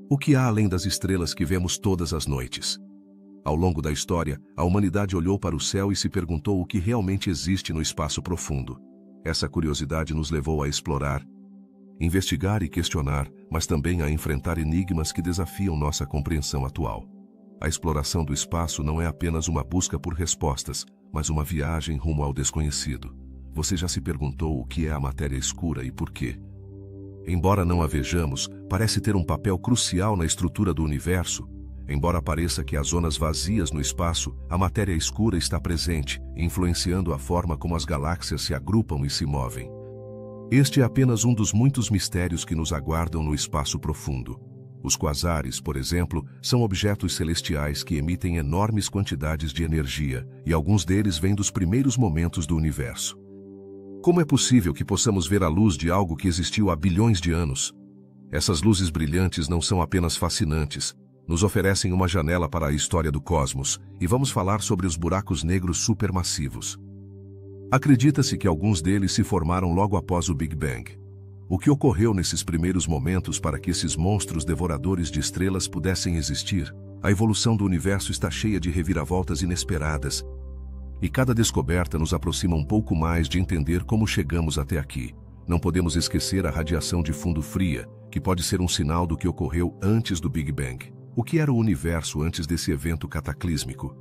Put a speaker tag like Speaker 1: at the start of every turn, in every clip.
Speaker 1: O que há além das estrelas que vemos todas as noites? Ao longo da história, a humanidade olhou para o céu e se perguntou o que realmente existe no espaço profundo. Essa curiosidade nos levou a explorar, investigar e questionar, mas também a enfrentar enigmas que desafiam nossa compreensão atual. A exploração do espaço não é apenas uma busca por respostas, mas uma viagem rumo ao desconhecido. Você já se perguntou o que é a matéria escura e por quê? Embora não a vejamos, parece ter um papel crucial na estrutura do universo. Embora pareça que há zonas vazias no espaço, a matéria escura está presente, influenciando a forma como as galáxias se agrupam e se movem. Este é apenas um dos muitos mistérios que nos aguardam no espaço profundo. Os quasares, por exemplo, são objetos celestiais que emitem enormes quantidades de energia, e alguns deles vêm dos primeiros momentos do universo. Como é possível que possamos ver a luz de algo que existiu há bilhões de anos? Essas luzes brilhantes não são apenas fascinantes, nos oferecem uma janela para a história do cosmos, e vamos falar sobre os buracos negros supermassivos. Acredita-se que alguns deles se formaram logo após o Big Bang. O que ocorreu nesses primeiros momentos para que esses monstros devoradores de estrelas pudessem existir? A evolução do universo está cheia de reviravoltas inesperadas, e cada descoberta nos aproxima um pouco mais de entender como chegamos até aqui. Não podemos esquecer a radiação de fundo fria, que pode ser um sinal do que ocorreu antes do Big Bang. O que era o universo antes desse evento cataclísmico?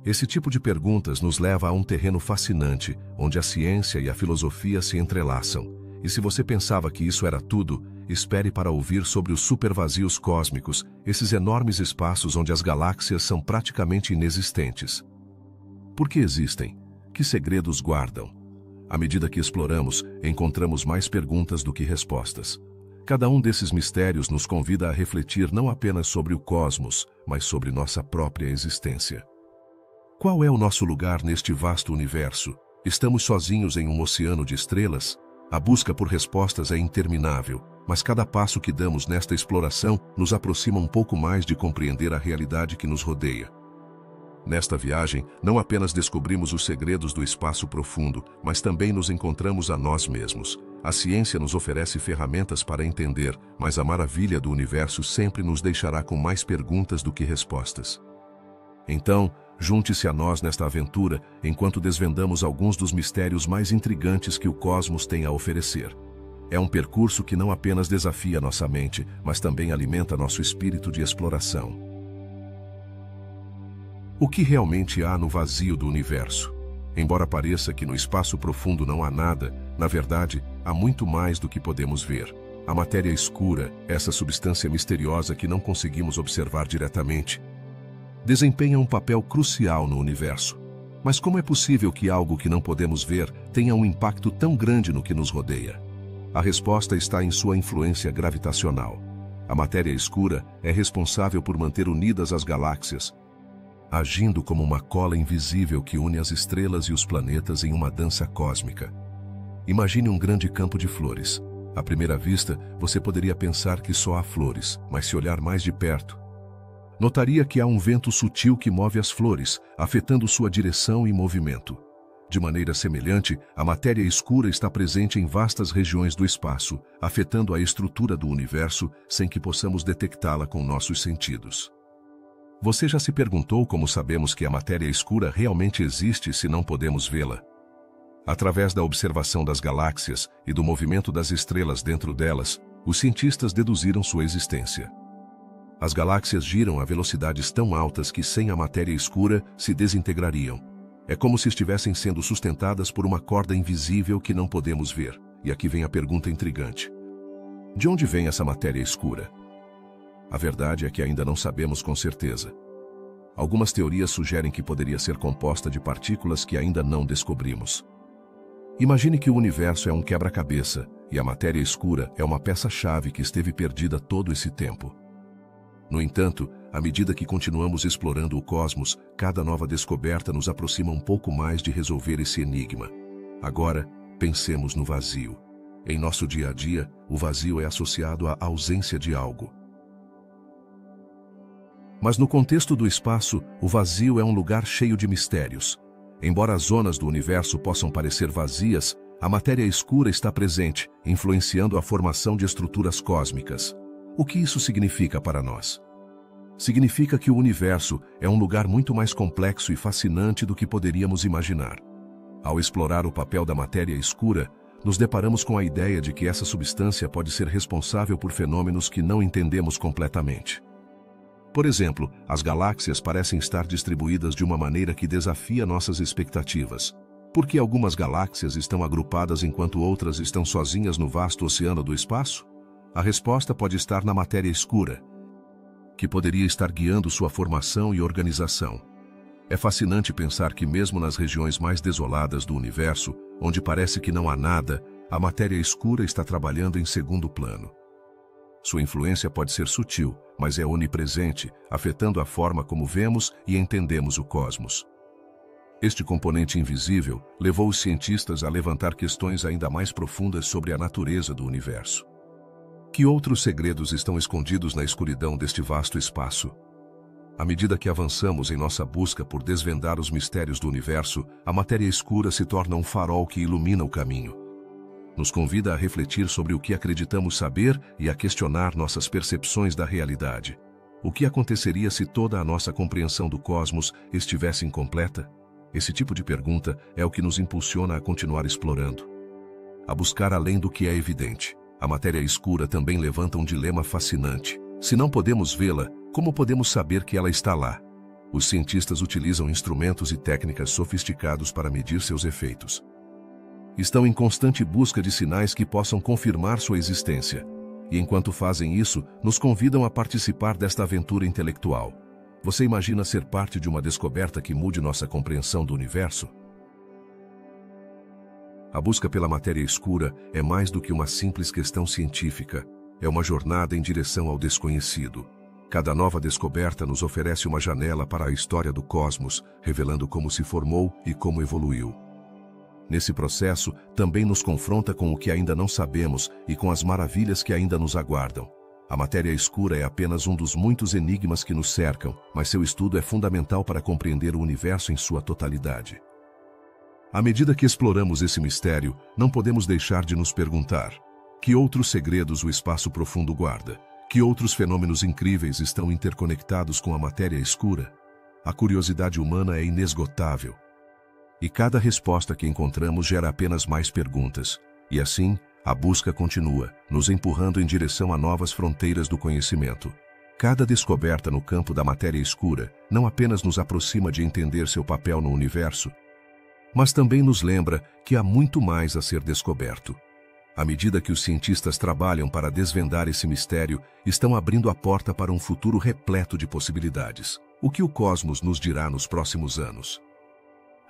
Speaker 1: Esse tipo de perguntas nos leva a um terreno fascinante, onde a ciência e a filosofia se entrelaçam. E se você pensava que isso era tudo, espere para ouvir sobre os supervazios cósmicos, esses enormes espaços onde as galáxias são praticamente inexistentes. Por que existem? Que segredos guardam? À medida que exploramos, encontramos mais perguntas do que respostas. Cada um desses mistérios nos convida a refletir não apenas sobre o cosmos, mas sobre nossa própria existência. Qual é o nosso lugar neste vasto universo? Estamos sozinhos em um oceano de estrelas? A busca por respostas é interminável, mas cada passo que damos nesta exploração nos aproxima um pouco mais de compreender a realidade que nos rodeia. Nesta viagem, não apenas descobrimos os segredos do espaço profundo, mas também nos encontramos a nós mesmos. A ciência nos oferece ferramentas para entender, mas a maravilha do universo sempre nos deixará com mais perguntas do que respostas. Então, junte-se a nós nesta aventura, enquanto desvendamos alguns dos mistérios mais intrigantes que o cosmos tem a oferecer. É um percurso que não apenas desafia nossa mente, mas também alimenta nosso espírito de exploração. O que realmente há no vazio do universo? Embora pareça que no espaço profundo não há nada, na verdade, há muito mais do que podemos ver. A matéria escura, essa substância misteriosa que não conseguimos observar diretamente, desempenha um papel crucial no universo. Mas como é possível que algo que não podemos ver tenha um impacto tão grande no que nos rodeia? A resposta está em sua influência gravitacional. A matéria escura é responsável por manter unidas as galáxias, agindo como uma cola invisível que une as estrelas e os planetas em uma dança cósmica. Imagine um grande campo de flores. À primeira vista, você poderia pensar que só há flores, mas se olhar mais de perto, notaria que há um vento sutil que move as flores, afetando sua direção e movimento. De maneira semelhante, a matéria escura está presente em vastas regiões do espaço, afetando a estrutura do universo sem que possamos detectá-la com nossos sentidos. Você já se perguntou como sabemos que a matéria escura realmente existe se não podemos vê-la? Através da observação das galáxias e do movimento das estrelas dentro delas, os cientistas deduziram sua existência. As galáxias giram a velocidades tão altas que sem a matéria escura se desintegrariam. É como se estivessem sendo sustentadas por uma corda invisível que não podemos ver. E aqui vem a pergunta intrigante. De onde vem essa matéria escura? A verdade é que ainda não sabemos com certeza. Algumas teorias sugerem que poderia ser composta de partículas que ainda não descobrimos. Imagine que o universo é um quebra-cabeça e a matéria escura é uma peça-chave que esteve perdida todo esse tempo. No entanto, à medida que continuamos explorando o cosmos, cada nova descoberta nos aproxima um pouco mais de resolver esse enigma. Agora, pensemos no vazio. Em nosso dia a dia, o vazio é associado à ausência de algo. Mas no contexto do espaço, o vazio é um lugar cheio de mistérios. Embora as zonas do universo possam parecer vazias, a matéria escura está presente, influenciando a formação de estruturas cósmicas. O que isso significa para nós? Significa que o universo é um lugar muito mais complexo e fascinante do que poderíamos imaginar. Ao explorar o papel da matéria escura, nos deparamos com a ideia de que essa substância pode ser responsável por fenômenos que não entendemos completamente. Por exemplo, as galáxias parecem estar distribuídas de uma maneira que desafia nossas expectativas. Por que algumas galáxias estão agrupadas enquanto outras estão sozinhas no vasto oceano do espaço? A resposta pode estar na matéria escura, que poderia estar guiando sua formação e organização. É fascinante pensar que mesmo nas regiões mais desoladas do universo, onde parece que não há nada, a matéria escura está trabalhando em segundo plano. Sua influência pode ser sutil, mas é onipresente, afetando a forma como vemos e entendemos o cosmos. Este componente invisível levou os cientistas a levantar questões ainda mais profundas sobre a natureza do universo. Que outros segredos estão escondidos na escuridão deste vasto espaço? À medida que avançamos em nossa busca por desvendar os mistérios do universo, a matéria escura se torna um farol que ilumina o caminho. Nos convida a refletir sobre o que acreditamos saber e a questionar nossas percepções da realidade. O que aconteceria se toda a nossa compreensão do cosmos estivesse incompleta? Esse tipo de pergunta é o que nos impulsiona a continuar explorando, a buscar além do que é evidente. A matéria escura também levanta um dilema fascinante. Se não podemos vê-la, como podemos saber que ela está lá? Os cientistas utilizam instrumentos e técnicas sofisticados para medir seus efeitos. Estão em constante busca de sinais que possam confirmar sua existência. E enquanto fazem isso, nos convidam a participar desta aventura intelectual. Você imagina ser parte de uma descoberta que mude nossa compreensão do universo? A busca pela matéria escura é mais do que uma simples questão científica. É uma jornada em direção ao desconhecido. Cada nova descoberta nos oferece uma janela para a história do cosmos, revelando como se formou e como evoluiu. Nesse processo, também nos confronta com o que ainda não sabemos e com as maravilhas que ainda nos aguardam. A matéria escura é apenas um dos muitos enigmas que nos cercam, mas seu estudo é fundamental para compreender o universo em sua totalidade. À medida que exploramos esse mistério, não podemos deixar de nos perguntar: que outros segredos o espaço profundo guarda? Que outros fenômenos incríveis estão interconectados com a matéria escura? A curiosidade humana é inesgotável. E cada resposta que encontramos gera apenas mais perguntas. E assim, a busca continua, nos empurrando em direção a novas fronteiras do conhecimento. Cada descoberta no campo da matéria escura não apenas nos aproxima de entender seu papel no universo, mas também nos lembra que há muito mais a ser descoberto. À medida que os cientistas trabalham para desvendar esse mistério, estão abrindo a porta para um futuro repleto de possibilidades. O que o cosmos nos dirá nos próximos anos?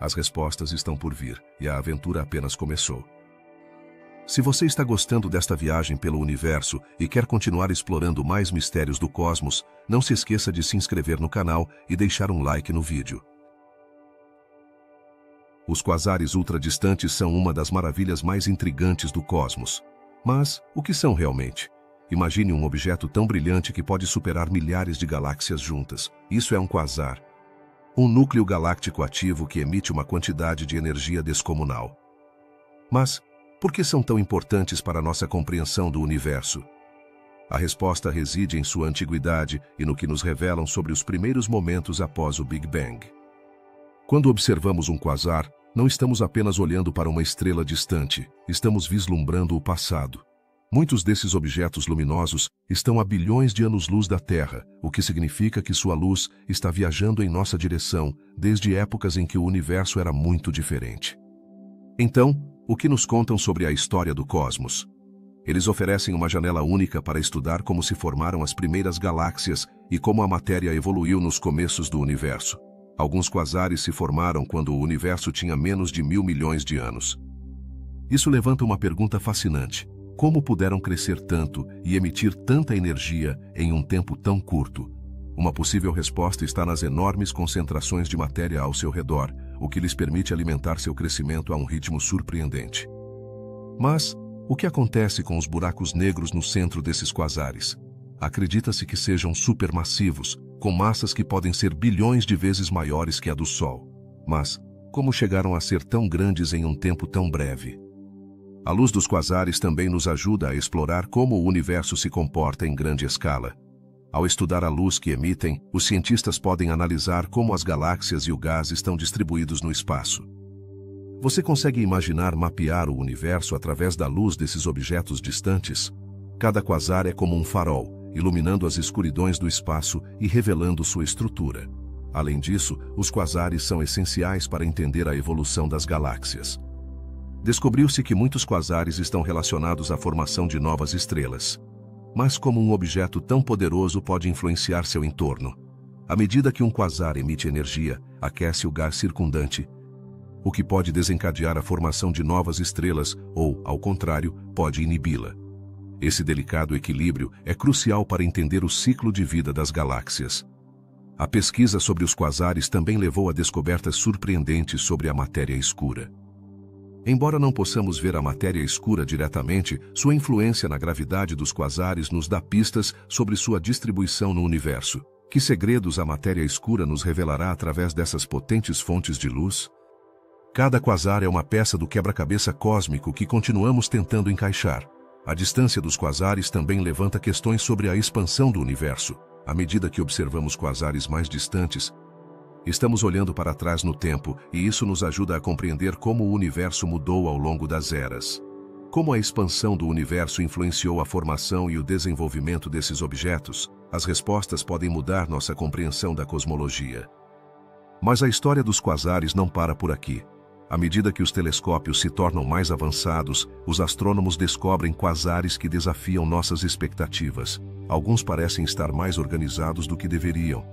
Speaker 1: As respostas estão por vir, e a aventura apenas começou. Se você está gostando desta viagem pelo universo e quer continuar explorando mais mistérios do cosmos, não se esqueça de se inscrever no canal e deixar um like no vídeo. Os quasares ultradistantes são uma das maravilhas mais intrigantes do cosmos. Mas, o que são realmente? Imagine um objeto tão brilhante que pode superar milhares de galáxias juntas. Isso é um quasar. Um núcleo galáctico ativo que emite uma quantidade de energia descomunal. Mas, por que são tão importantes para nossa compreensão do universo? A resposta reside em sua antiguidade e no que nos revelam sobre os primeiros momentos após o Big Bang. Quando observamos um quasar, não estamos apenas olhando para uma estrela distante, estamos vislumbrando o passado. Muitos desses objetos luminosos estão a bilhões de anos-luz da Terra, o que significa que sua luz está viajando em nossa direção desde épocas em que o universo era muito diferente. Então, o que nos contam sobre a história do cosmos? Eles oferecem uma janela única para estudar como se formaram as primeiras galáxias e como a matéria evoluiu nos começos do universo. Alguns quasares se formaram quando o universo tinha menos de 1.000 milhões de anos. Isso levanta uma pergunta fascinante. Como puderam crescer tanto e emitir tanta energia em um tempo tão curto? Uma possível resposta está nas enormes concentrações de matéria ao seu redor, o que lhes permite alimentar seu crescimento a um ritmo surpreendente. Mas, o que acontece com os buracos negros no centro desses quasares? Acredita-se que sejam supermassivos, com massas que podem ser bilhões de vezes maiores que a do Sol. Mas, como chegaram a ser tão grandes em um tempo tão breve? A luz dos quasares também nos ajuda a explorar como o universo se comporta em grande escala. Ao estudar a luz que emitem, os cientistas podem analisar como as galáxias e o gás estão distribuídos no espaço. Você consegue imaginar mapear o universo através da luz desses objetos distantes? Cada quasar é como um farol, iluminando as escuridões do espaço e revelando sua estrutura. Além disso, os quasares são essenciais para entender a evolução das galáxias. Descobriu-se que muitos quasares estão relacionados à formação de novas estrelas. Mas como um objeto tão poderoso pode influenciar seu entorno? À medida que um quasar emite energia, aquece o gás circundante, o que pode desencadear a formação de novas estrelas ou, ao contrário, pode inibi-la. Esse delicado equilíbrio é crucial para entender o ciclo de vida das galáxias. A pesquisa sobre os quasares também levou a descobertas surpreendentes sobre a matéria escura. Embora não possamos ver a matéria escura diretamente, sua influência na gravidade dos quasares nos dá pistas sobre sua distribuição no universo. Que segredos a matéria escura nos revelará através dessas potentes fontes de luz? Cada quasar é uma peça do quebra-cabeça cósmico que continuamos tentando encaixar. A distância dos quasares também levanta questões sobre a expansão do universo. À medida que observamos quasares mais distantes, estamos olhando para trás no tempo, e isso nos ajuda a compreender como o universo mudou ao longo das eras. Como a expansão do universo influenciou a formação e o desenvolvimento desses objetos, as respostas podem mudar nossa compreensão da cosmologia. Mas a história dos quasares não para por aqui. À medida que os telescópios se tornam mais avançados, os astrônomos descobrem quasares que desafiam nossas expectativas. Alguns parecem estar mais organizados do que deveriam.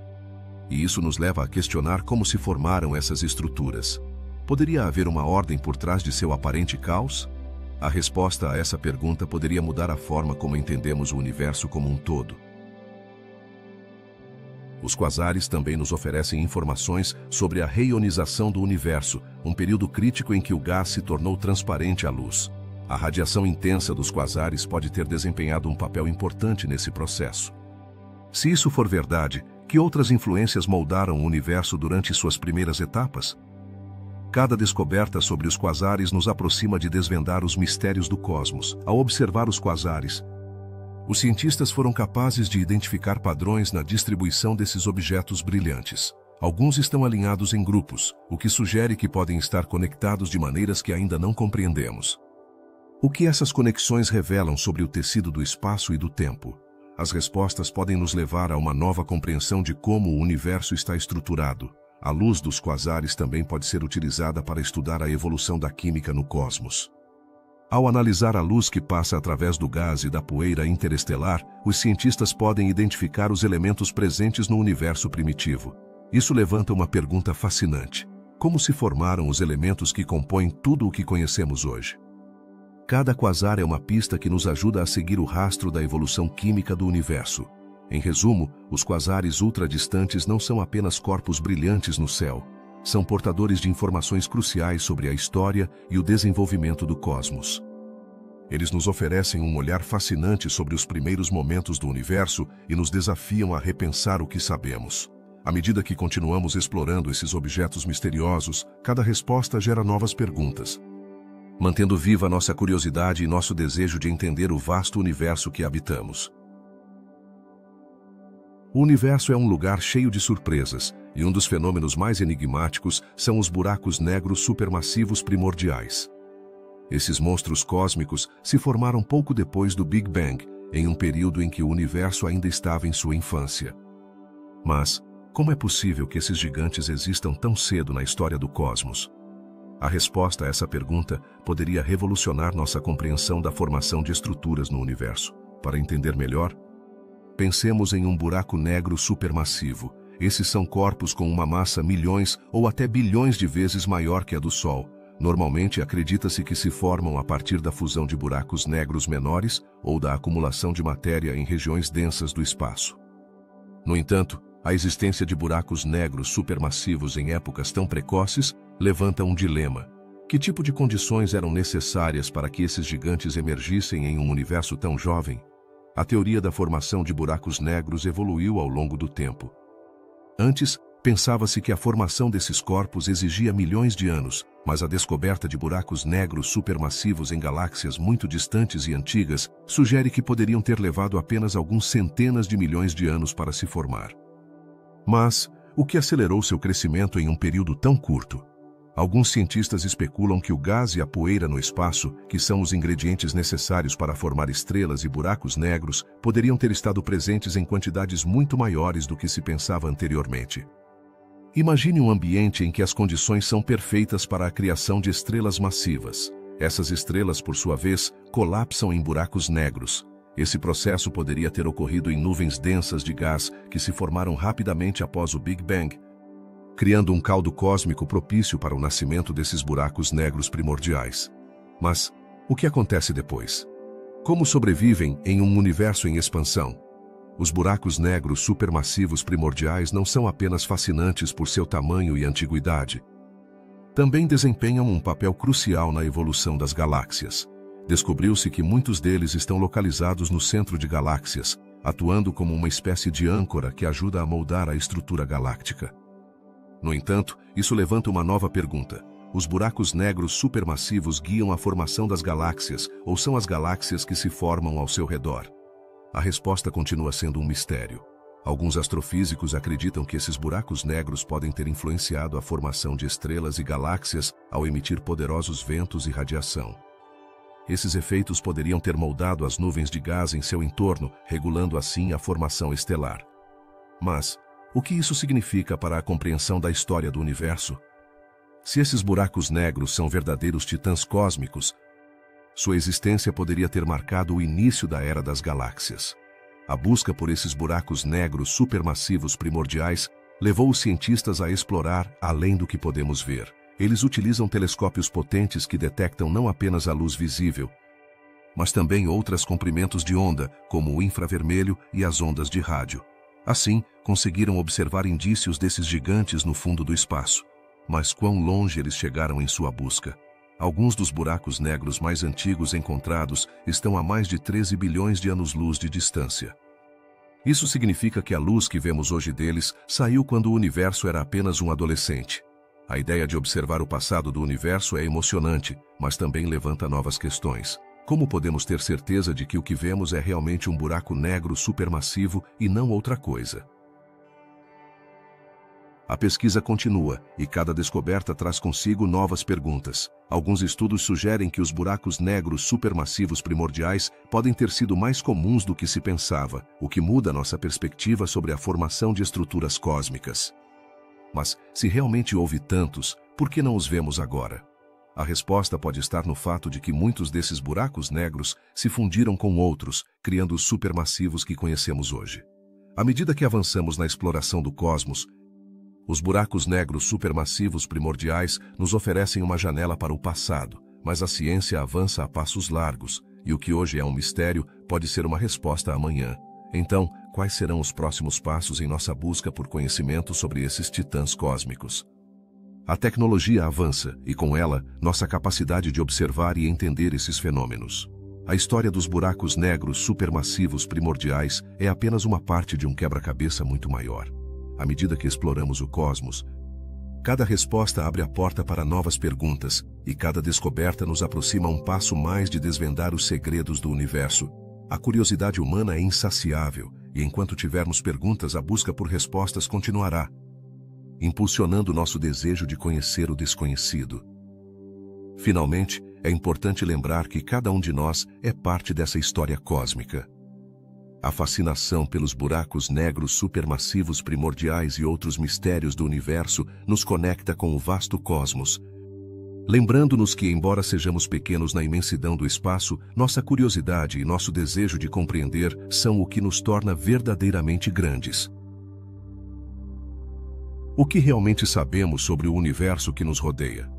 Speaker 1: E isso nos leva a questionar como se formaram essas estruturas. Poderia haver uma ordem por trás de seu aparente caos? A resposta a essa pergunta poderia mudar a forma como entendemos o universo como um todo. Os quasares também nos oferecem informações sobre a reionização do universo, um período crítico em que o gás se tornou transparente à luz. A radiação intensa dos quasares pode ter desempenhado um papel importante nesse processo. Se isso for verdade, que outras influências moldaram o universo durante suas primeiras etapas? Cada descoberta sobre os quasares nos aproxima de desvendar os mistérios do cosmos. Ao observar os quasares, os cientistas foram capazes de identificar padrões na distribuição desses objetos brilhantes. Alguns estão alinhados em grupos, o que sugere que podem estar conectados de maneiras que ainda não compreendemos. O que essas conexões revelam sobre o tecido do espaço e do tempo? As respostas podem nos levar a uma nova compreensão de como o universo está estruturado. A luz dos quasares também pode ser utilizada para estudar a evolução da química no cosmos. Ao analisar a luz que passa através do gás e da poeira interestelar, os cientistas podem identificar os elementos presentes no universo primitivo. Isso levanta uma pergunta fascinante: como se formaram os elementos que compõem tudo o que conhecemos hoje? Cada quasar é uma pista que nos ajuda a seguir o rastro da evolução química do universo. Em resumo, os quasares ultradistantes não são apenas corpos brilhantes no céu. São portadores de informações cruciais sobre a história e o desenvolvimento do cosmos. Eles nos oferecem um olhar fascinante sobre os primeiros momentos do universo e nos desafiam a repensar o que sabemos. À medida que continuamos explorando esses objetos misteriosos, cada resposta gera novas perguntas, mantendo viva nossa curiosidade e nosso desejo de entender o vasto universo que habitamos. O universo é um lugar cheio de surpresas, e um dos fenômenos mais enigmáticos são os buracos negros supermassivos primordiais. Esses monstros cósmicos se formaram pouco depois do Big Bang, em um período em que o universo ainda estava em sua infância. Mas, como é possível que esses gigantes existam tão cedo na história do cosmos? A resposta a essa pergunta poderia revolucionar nossa compreensão da formação de estruturas no universo. Para entender melhor, pensemos em um buraco negro supermassivo. Esses são corpos com uma massa milhões ou até bilhões de vezes maior que a do Sol. Normalmente acredita-se que se formam a partir da fusão de buracos negros menores ou da acumulação de matéria em regiões densas do espaço. No entanto, a existência de buracos negros supermassivos em épocas tão precoces levanta um dilema. Que tipo de condições eram necessárias para que esses gigantes emergissem em um universo tão jovem? A teoria da formação de buracos negros evoluiu ao longo do tempo. Antes, Pensava-se que a formação desses corpos exigia milhões de anos, mas a descoberta de buracos negros supermassivos em galáxias muito distantes e antigas sugere que poderiam ter levado apenas alguns centenas de milhões de anos para se formar. Mas o que acelerou seu crescimento em um período tão curto? Alguns cientistas especulam que o gás e a poeira no espaço, que são os ingredientes necessários para formar estrelas e buracos negros, poderiam ter estado presentes em quantidades muito maiores do que se pensava anteriormente. Imagine um ambiente em que as condições são perfeitas para a criação de estrelas massivas. Essas estrelas, por sua vez, colapsam em buracos negros. Esse processo poderia ter ocorrido em nuvens densas de gás que se formaram rapidamente após o Big Bang, criando um caldo cósmico propício para o nascimento desses buracos negros primordiais. Mas o que acontece depois? Como sobrevivem em um universo em expansão? Os buracos negros supermassivos primordiais não são apenas fascinantes por seu tamanho e antiguidade. Também desempenham um papel crucial na evolução das galáxias. Descobriu-se que muitos deles estão localizados no centro de galáxias, atuando como uma espécie de âncora que ajuda a moldar a estrutura galáctica. No entanto, isso levanta uma nova pergunta. Os buracos negros supermassivos guiam a formação das galáxias, ou são as galáxias que se formam ao seu redor? A resposta continua sendo um mistério. Alguns astrofísicos acreditam que esses buracos negros podem ter influenciado a formação de estrelas e galáxias ao emitir poderosos ventos e radiação. Esses efeitos poderiam ter moldado as nuvens de gás em seu entorno, regulando assim a formação estelar. Mas o que isso significa para a compreensão da história do universo? Se esses buracos negros são verdadeiros titãs cósmicos, sua existência poderia ter marcado o início da Era das Galáxias. A busca por esses buracos negros supermassivos primordiais levou os cientistas a explorar além do que podemos ver. Eles utilizam telescópios potentes que detectam não apenas a luz visível, mas também outros comprimentos de onda, como o infravermelho e as ondas de rádio. Assim, conseguiram observar indícios desses gigantes no fundo do espaço. Mas quão longe eles chegaram em sua busca? Alguns dos buracos negros mais antigos encontrados estão a mais de 13 bilhões de anos-luz de distância. Isso significa que a luz que vemos hoje deles saiu quando o universo era apenas um adolescente. A ideia de observar o passado do universo é emocionante, mas também levanta novas questões. Como podemos ter certeza de que o que vemos é realmente um buraco negro supermassivo e não outra coisa? A pesquisa continua, e cada descoberta traz consigo novas perguntas. Alguns estudos sugerem que os buracos negros supermassivos primordiais podem ter sido mais comuns do que se pensava, o que muda nossa perspectiva sobre a formação de estruturas cósmicas. Mas, se realmente houve tantos, por que não os vemos agora? A resposta pode estar no fato de que muitos desses buracos negros se fundiram com outros, criando os supermassivos que conhecemos hoje. À medida que avançamos na exploração do cosmos, os buracos negros supermassivos primordiais nos oferecem uma janela para o passado, mas a ciência avança a passos largos, e o que hoje é um mistério pode ser uma resposta amanhã. Então, quais serão os próximos passos em nossa busca por conhecimento sobre esses titãs cósmicos? A tecnologia avança, e com ela, nossa capacidade de observar e entender esses fenômenos. A história dos buracos negros supermassivos primordiais é apenas uma parte de um quebra-cabeça muito maior. À medida que exploramos o cosmos, cada resposta abre a porta para novas perguntas, e cada descoberta nos aproxima um passo mais de desvendar os segredos do universo. A curiosidade humana é insaciável, e enquanto tivermos perguntas, a busca por respostas continuará, impulsionando nosso desejo de conhecer o desconhecido. Finalmente, é importante lembrar que cada um de nós é parte dessa história cósmica. A fascinação pelos buracos negros supermassivos primordiais e outros mistérios do universo nos conecta com o vasto cosmos, lembrando-nos que, embora sejamos pequenos na imensidão do espaço, nossa curiosidade e nosso desejo de compreender são o que nos torna verdadeiramente grandes. O que realmente sabemos sobre o universo que nos rodeia?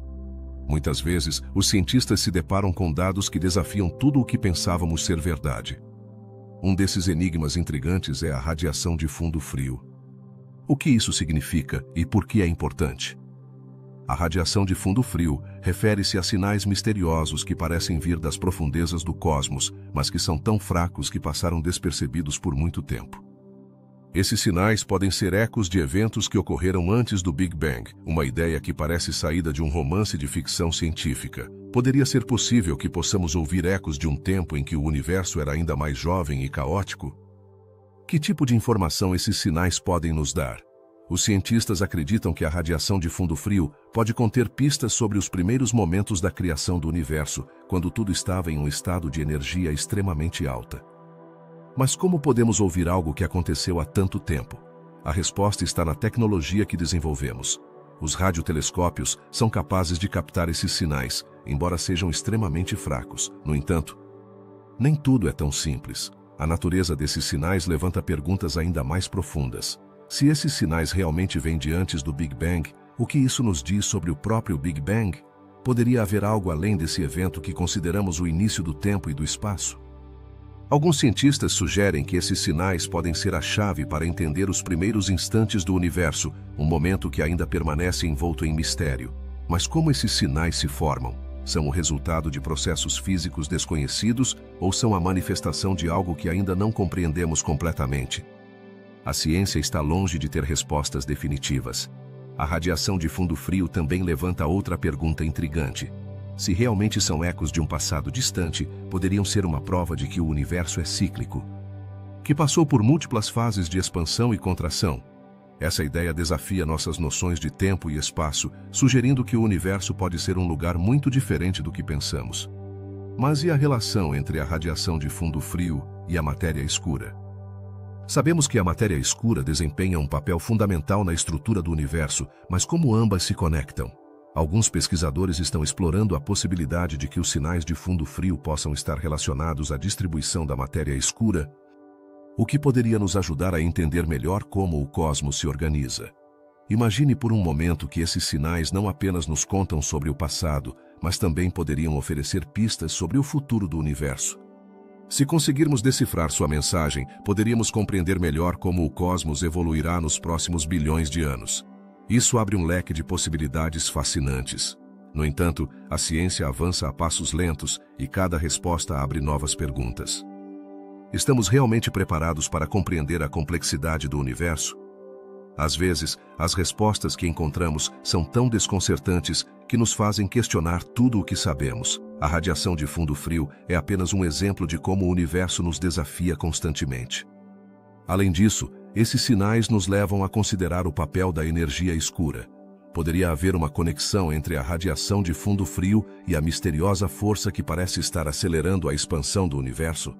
Speaker 1: Muitas vezes, os cientistas se deparam com dados que desafiam tudo o que pensávamos ser verdade. Um desses enigmas intrigantes é a radiação de fundo frio. O que isso significa e por que é importante? A radiação de fundo frio refere-se a sinais misteriosos que parecem vir das profundezas do cosmos, mas que são tão fracos que passaram despercebidos por muito tempo. Esses sinais podem ser ecos de eventos que ocorreram antes do Big Bang, uma ideia que parece saída de um romance de ficção científica. Poderia ser possível que possamos ouvir ecos de um tempo em que o universo era ainda mais jovem e caótico? Que tipo de informação esses sinais podem nos dar? Os cientistas acreditam que a radiação de fundo frio pode conter pistas sobre os primeiros momentos da criação do universo, quando tudo estava em um estado de energia extremamente alta. Mas como podemos ouvir algo que aconteceu há tanto tempo? A resposta está na tecnologia que desenvolvemos. Os radiotelescópios são capazes de captar esses sinais, embora sejam extremamente fracos. No entanto, nem tudo é tão simples. A natureza desses sinais levanta perguntas ainda mais profundas. Se esses sinais realmente vêm de antes do Big Bang, o que isso nos diz sobre o próprio Big Bang? Poderia haver algo além desse evento que consideramos o início do tempo e do espaço? Alguns cientistas sugerem que esses sinais podem ser a chave para entender os primeiros instantes do universo, um momento que ainda permanece envolto em mistério. Mas como esses sinais se formam? São o resultado de processos físicos desconhecidos ou são a manifestação de algo que ainda não compreendemos completamente? A ciência está longe de ter respostas definitivas. A radiação de fundo frio também levanta outra pergunta intrigante. Se realmente são ecos de um passado distante, poderiam ser uma prova de que o universo é cíclico, que passou por múltiplas fases de expansão e contração. Essa ideia desafia nossas noções de tempo e espaço, sugerindo que o universo pode ser um lugar muito diferente do que pensamos. Mas e a relação entre a radiação de fundo frio e a matéria escura? Sabemos que a matéria escura desempenha um papel fundamental na estrutura do universo, mas como ambas se conectam? Alguns pesquisadores estão explorando a possibilidade de que os sinais de fundo frio possam estar relacionados à distribuição da matéria escura, o que poderia nos ajudar a entender melhor como o cosmos se organiza. Imagine por um momento que esses sinais não apenas nos contam sobre o passado, mas também poderiam oferecer pistas sobre o futuro do universo. Se conseguirmos decifrar sua mensagem, poderíamos compreender melhor como o cosmos evoluirá nos próximos bilhões de anos. Isso abre um leque de possibilidades fascinantes. No entanto, a ciência avança a passos lentos e cada resposta abre novas perguntas. Estamos realmente preparados para compreender a complexidade do universo? Às vezes, as respostas que encontramos são tão desconcertantes que nos fazem questionar tudo o que sabemos. A radiação de fundo frio é apenas um exemplo de como o universo nos desafia constantemente. Além disso, esses sinais nos levam a considerar o papel da energia escura. Poderia haver uma conexão entre a radiação de fundo frio e a misteriosa força que parece estar acelerando a expansão do universo?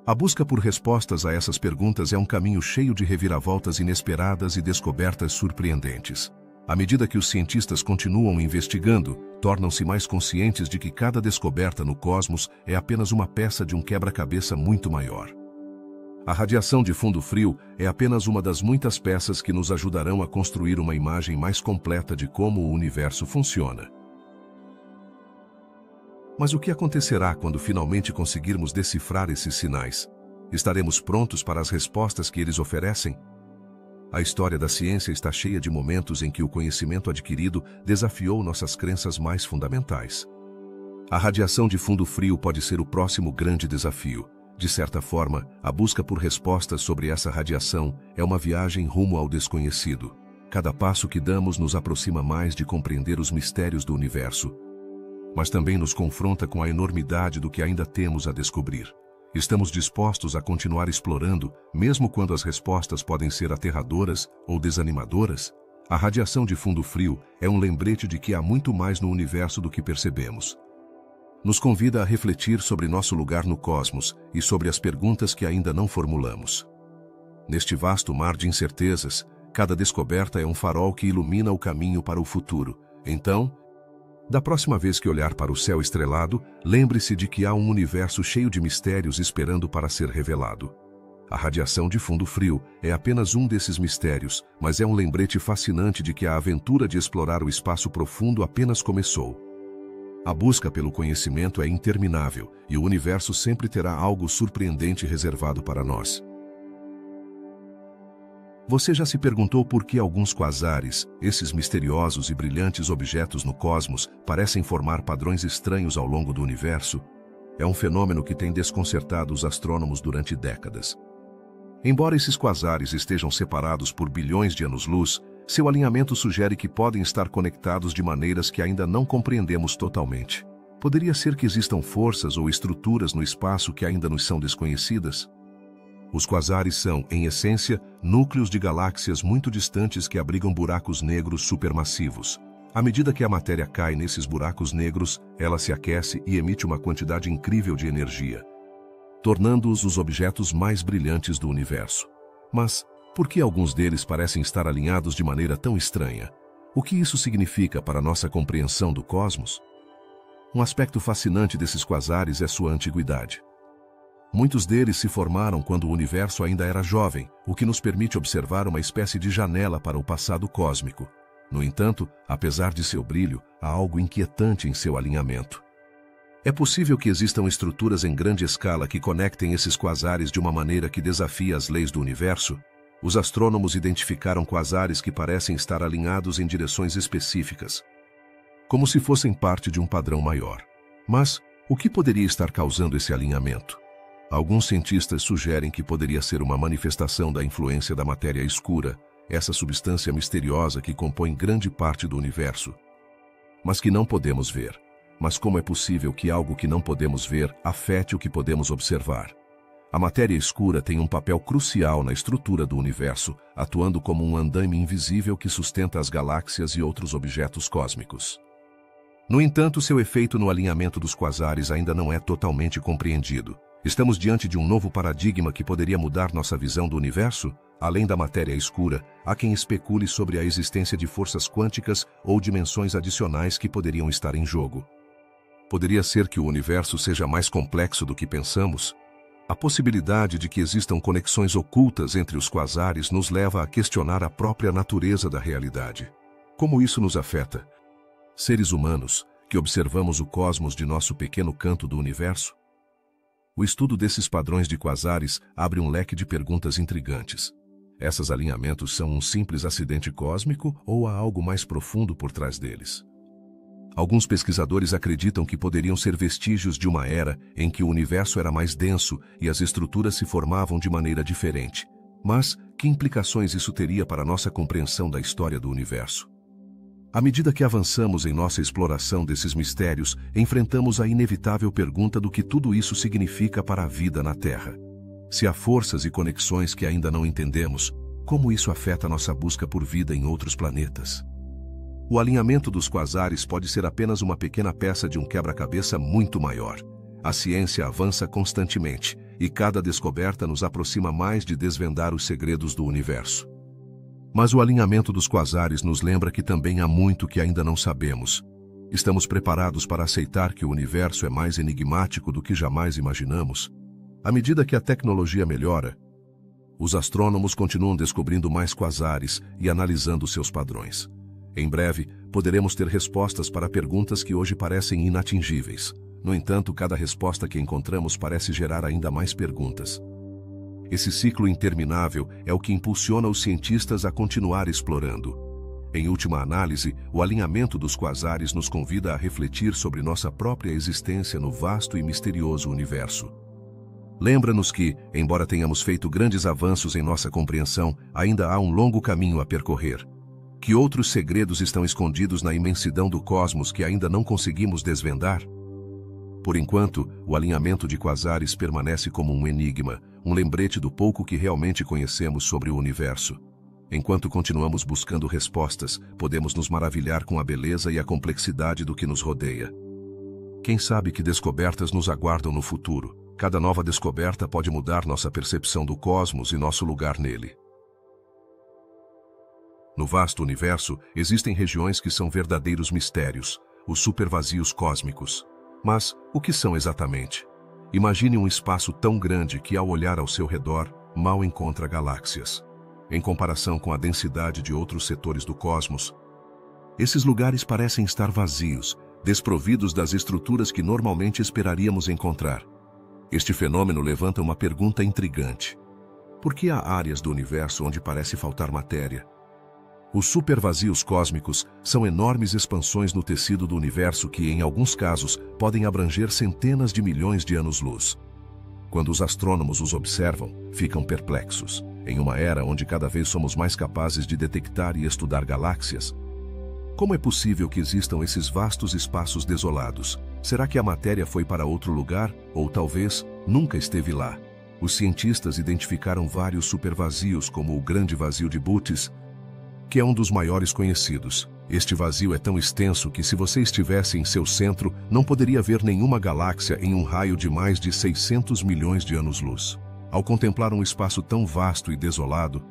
Speaker 1: A busca por respostas a essas perguntas é um caminho cheio de reviravoltas inesperadas e descobertas surpreendentes. À medida que os cientistas continuam investigando, tornam-se mais conscientes de que cada descoberta no cosmos é apenas uma peça de um quebra-cabeça muito maior. A radiação de fundo frio é apenas uma das muitas peças que nos ajudarão a construir uma imagem mais completa de como o universo funciona. Mas o que acontecerá quando finalmente conseguirmos decifrar esses sinais? Estaremos prontos para as respostas que eles oferecem? A história da ciência está cheia de momentos em que o conhecimento adquirido desafiou nossas crenças mais fundamentais. A radiação de fundo frio pode ser o próximo grande desafio. De certa forma, a busca por respostas sobre essa radiação é uma viagem rumo ao desconhecido. Cada passo que damos nos aproxima mais de compreender os mistérios do universo, mas também nos confronta com a enormidade do que ainda temos a descobrir. Estamos dispostos a continuar explorando, mesmo quando as respostas podem ser aterradoras ou desanimadoras? A radiação de fundo frio é um lembrete de que há muito mais no universo do que percebemos. Nos convida a refletir sobre nosso lugar no cosmos e sobre as perguntas que ainda não formulamos. Neste vasto mar de incertezas, cada descoberta é um farol que ilumina o caminho para o futuro. Então, da próxima vez que olhar para o céu estrelado, lembre-se de que há um universo cheio de mistérios esperando para ser revelado. A radiação de fundo frio é apenas um desses mistérios, mas é um lembrete fascinante de que a aventura de explorar o espaço profundo apenas começou. A busca pelo conhecimento é interminável e o universo sempre terá algo surpreendente reservado para nós. Você já se perguntou por que alguns quasares, esses misteriosos e brilhantes objetos no cosmos, parecem formar padrões estranhos ao longo do universo? É um fenômeno que tem desconcertado os astrônomos durante décadas. Embora esses quasares estejam separados por bilhões de anos-luz, seu alinhamento sugere que podem estar conectados de maneiras que ainda não compreendemos totalmente. Poderia ser que existam forças ou estruturas no espaço que ainda nos são desconhecidas? Os quasares são, em essência, núcleos de galáxias muito distantes que abrigam buracos negros supermassivos. À medida que a matéria cai nesses buracos negros, ela se aquece e emite uma quantidade incrível de energia, tornando-os os objetos mais brilhantes do universo. Mas, por que alguns deles parecem estar alinhados de maneira tão estranha? O que isso significa para nossa compreensão do cosmos? Um aspecto fascinante desses quasares é sua antiguidade. Muitos deles se formaram quando o universo ainda era jovem, o que nos permite observar uma espécie de janela para o passado cósmico. No entanto, apesar de seu brilho, há algo inquietante em seu alinhamento. É possível que existam estruturas em grande escala que conectem esses quasares de uma maneira que desafia as leis do universo? Os astrônomos identificaram quasares que parecem estar alinhados em direções específicas, como se fossem parte de um padrão maior. Mas, o que poderia estar causando esse alinhamento? Alguns cientistas sugerem que poderia ser uma manifestação da influência da matéria escura, essa substância misteriosa que compõe grande parte do universo, mas que não podemos ver. Mas como é possível que algo que não podemos ver afete o que podemos observar? A matéria escura tem um papel crucial na estrutura do universo, atuando como um andaime invisível que sustenta as galáxias e outros objetos cósmicos. No entanto, seu efeito no alinhamento dos quasares ainda não é totalmente compreendido. Estamos diante de um novo paradigma que poderia mudar nossa visão do universo? Além da matéria escura, há quem especule sobre a existência de forças quânticas ou dimensões adicionais que poderiam estar em jogo. Poderia ser que o universo seja mais complexo do que pensamos? A possibilidade de que existam conexões ocultas entre os quasares nos leva a questionar a própria natureza da realidade. Como isso nos afeta? Seres humanos, que observamos o cosmos de nosso pequeno canto do universo? O estudo desses padrões de quasares abre um leque de perguntas intrigantes. Esses alinhamentos são um simples acidente cósmico ou há algo mais profundo por trás deles? Alguns pesquisadores acreditam que poderiam ser vestígios de uma era em que o universo era mais denso e as estruturas se formavam de maneira diferente. Mas, que implicações isso teria para nossa compreensão da história do universo? À medida que avançamos em nossa exploração desses mistérios, enfrentamos a inevitável pergunta do que tudo isso significa para a vida na Terra. Se há forças e conexões que ainda não entendemos, como isso afeta nossa busca por vida em outros planetas? O alinhamento dos quasares pode ser apenas uma pequena peça de um quebra-cabeça muito maior. A ciência avança constantemente, e cada descoberta nos aproxima mais de desvendar os segredos do universo. Mas o alinhamento dos quasares nos lembra que também há muito que ainda não sabemos. Estamos preparados para aceitar que o universo é mais enigmático do que jamais imaginamos? À medida que a tecnologia melhora, os astrônomos continuam descobrindo mais quasares e analisando seus padrões. Em breve, poderemos ter respostas para perguntas que hoje parecem inatingíveis. No entanto, cada resposta que encontramos parece gerar ainda mais perguntas. Esse ciclo interminável é o que impulsiona os cientistas a continuar explorando. Em última análise, o alinhamento dos quasares nos convida a refletir sobre nossa própria existência no vasto e misterioso universo. Lembra-nos que, embora tenhamos feito grandes avanços em nossa compreensão, ainda há um longo caminho a percorrer. Que outros segredos estão escondidos na imensidão do cosmos que ainda não conseguimos desvendar? Por enquanto, o alinhamento de quasares permanece como um enigma, um lembrete do pouco que realmente conhecemos sobre o universo. Enquanto continuamos buscando respostas, podemos nos maravilhar com a beleza e a complexidade do que nos rodeia. Quem sabe que descobertas nos aguardam no futuro? Cada nova descoberta pode mudar nossa percepção do cosmos e nosso lugar nele. No vasto universo, existem regiões que são verdadeiros mistérios, os supervazios cósmicos. Mas, o que são exatamente? Imagine um espaço tão grande que, ao olhar ao seu redor, mal encontra galáxias. Em comparação com a densidade de outros setores do cosmos, esses lugares parecem estar vazios, desprovidos das estruturas que normalmente esperaríamos encontrar. Este fenômeno levanta uma pergunta intrigante. Por que há áreas do universo onde parece faltar matéria? Os supervazios cósmicos são enormes expansões no tecido do universo que, em alguns casos, podem abranger centenas de milhões de anos-luz. Quando os astrônomos os observam, ficam perplexos. Em uma era onde cada vez somos mais capazes de detectar e estudar galáxias, como é possível que existam esses vastos espaços desolados? Será que a matéria foi para outro lugar, ou talvez nunca esteve lá? Os cientistas identificaram vários supervazios, como o Grande Vazio de Bootes, que é um dos maiores conhecidos. Este vazio é tão extenso que, se você estivesse em seu centro, não poderia ver nenhuma galáxia em um raio de mais de 600 milhões de anos-luz. Ao contemplar um espaço tão vasto e desolado,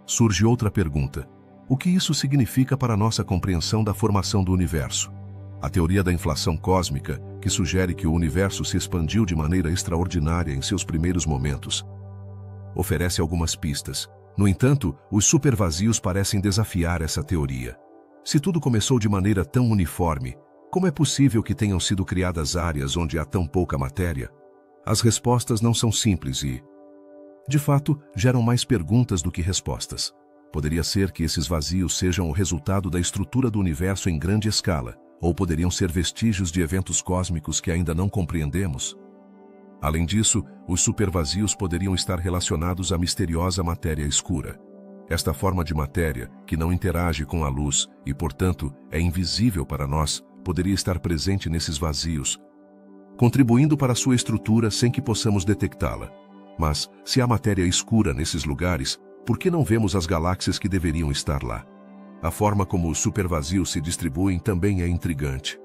Speaker 1: surge outra pergunta. O que isso significa para nossa compreensão da formação do universo? A teoria da inflação cósmica, que sugere que o universo se expandiu de maneira extraordinária em seus primeiros momentos, oferece algumas pistas. No entanto, os supervazios parecem desafiar essa teoria. Se tudo começou de maneira tão uniforme, como é possível que tenham sido criadas áreas onde há tão pouca matéria? As respostas não são simples e, de fato, geram mais perguntas do que respostas. Poderia ser que esses vazios sejam o resultado da estrutura do universo em grande escala, ou poderiam ser vestígios de eventos cósmicos que ainda não compreendemos. Além disso, os supervazios poderiam estar relacionados à misteriosa matéria escura. Esta forma de matéria, que não interage com a luz e, portanto, é invisível para nós, poderia estar presente nesses vazios, contribuindo para sua estrutura sem que possamos detectá-la. Mas, se há matéria escura nesses lugares, por que não vemos as galáxias que deveriam estar lá? A forma como os supervazios se distribuem também é intrigante.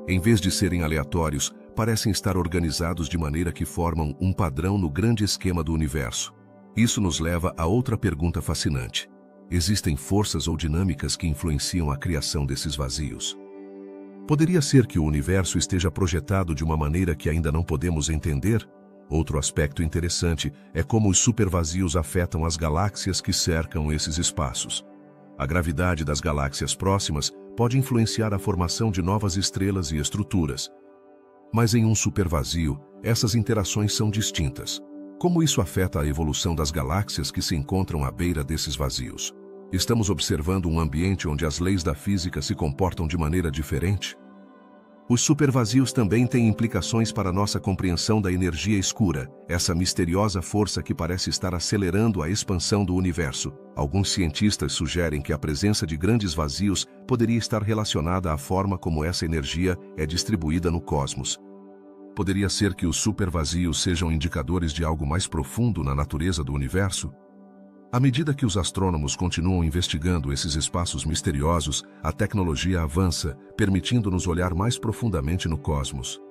Speaker 1: Em vez de serem aleatórios, parecem estar organizados de maneira que formam um padrão no grande esquema do universo. Isso nos leva a outra pergunta fascinante. Existem forças ou dinâmicas que influenciam a criação desses vazios? Poderia ser que o universo esteja projetado de uma maneira que ainda não podemos entender? Outro aspecto interessante é como os supervazios afetam as galáxias que cercam esses espaços. A gravidade das galáxias próximas pode influenciar a formação de novas estrelas e estruturas. Mas em um supervazio, essas interações são distintas. Como isso afeta a evolução das galáxias que se encontram à beira desses vazios? Estamos observando um ambiente onde as leis da física se comportam de maneira diferente? Os supervazios também têm implicações para nossa compreensão da energia escura, essa misteriosa força que parece estar acelerando a expansão do universo. Alguns cientistas sugerem que a presença de grandes vazios poderia estar relacionada à forma como essa energia é distribuída no cosmos. Poderia ser que os supervazios sejam indicadores de algo mais profundo na natureza do universo? À medida que os astrônomos continuam investigando esses espaços misteriosos, a tecnologia avança, permitindo-nos olhar mais profundamente no cosmos.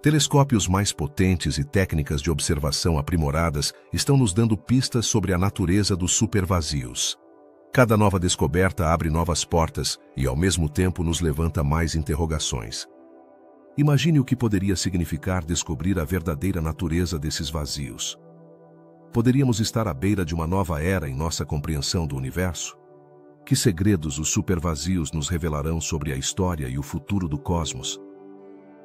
Speaker 1: Telescópios mais potentes e técnicas de observação aprimoradas estão nos dando pistas sobre a natureza dos supervazios. Cada nova descoberta abre novas portas e, ao mesmo tempo, nos levanta mais interrogações. Imagine o que poderia significar descobrir a verdadeira natureza desses vazios. Poderíamos estar à beira de uma nova era em nossa compreensão do universo? Que segredos os supervazios nos revelarão sobre a história e o futuro do cosmos?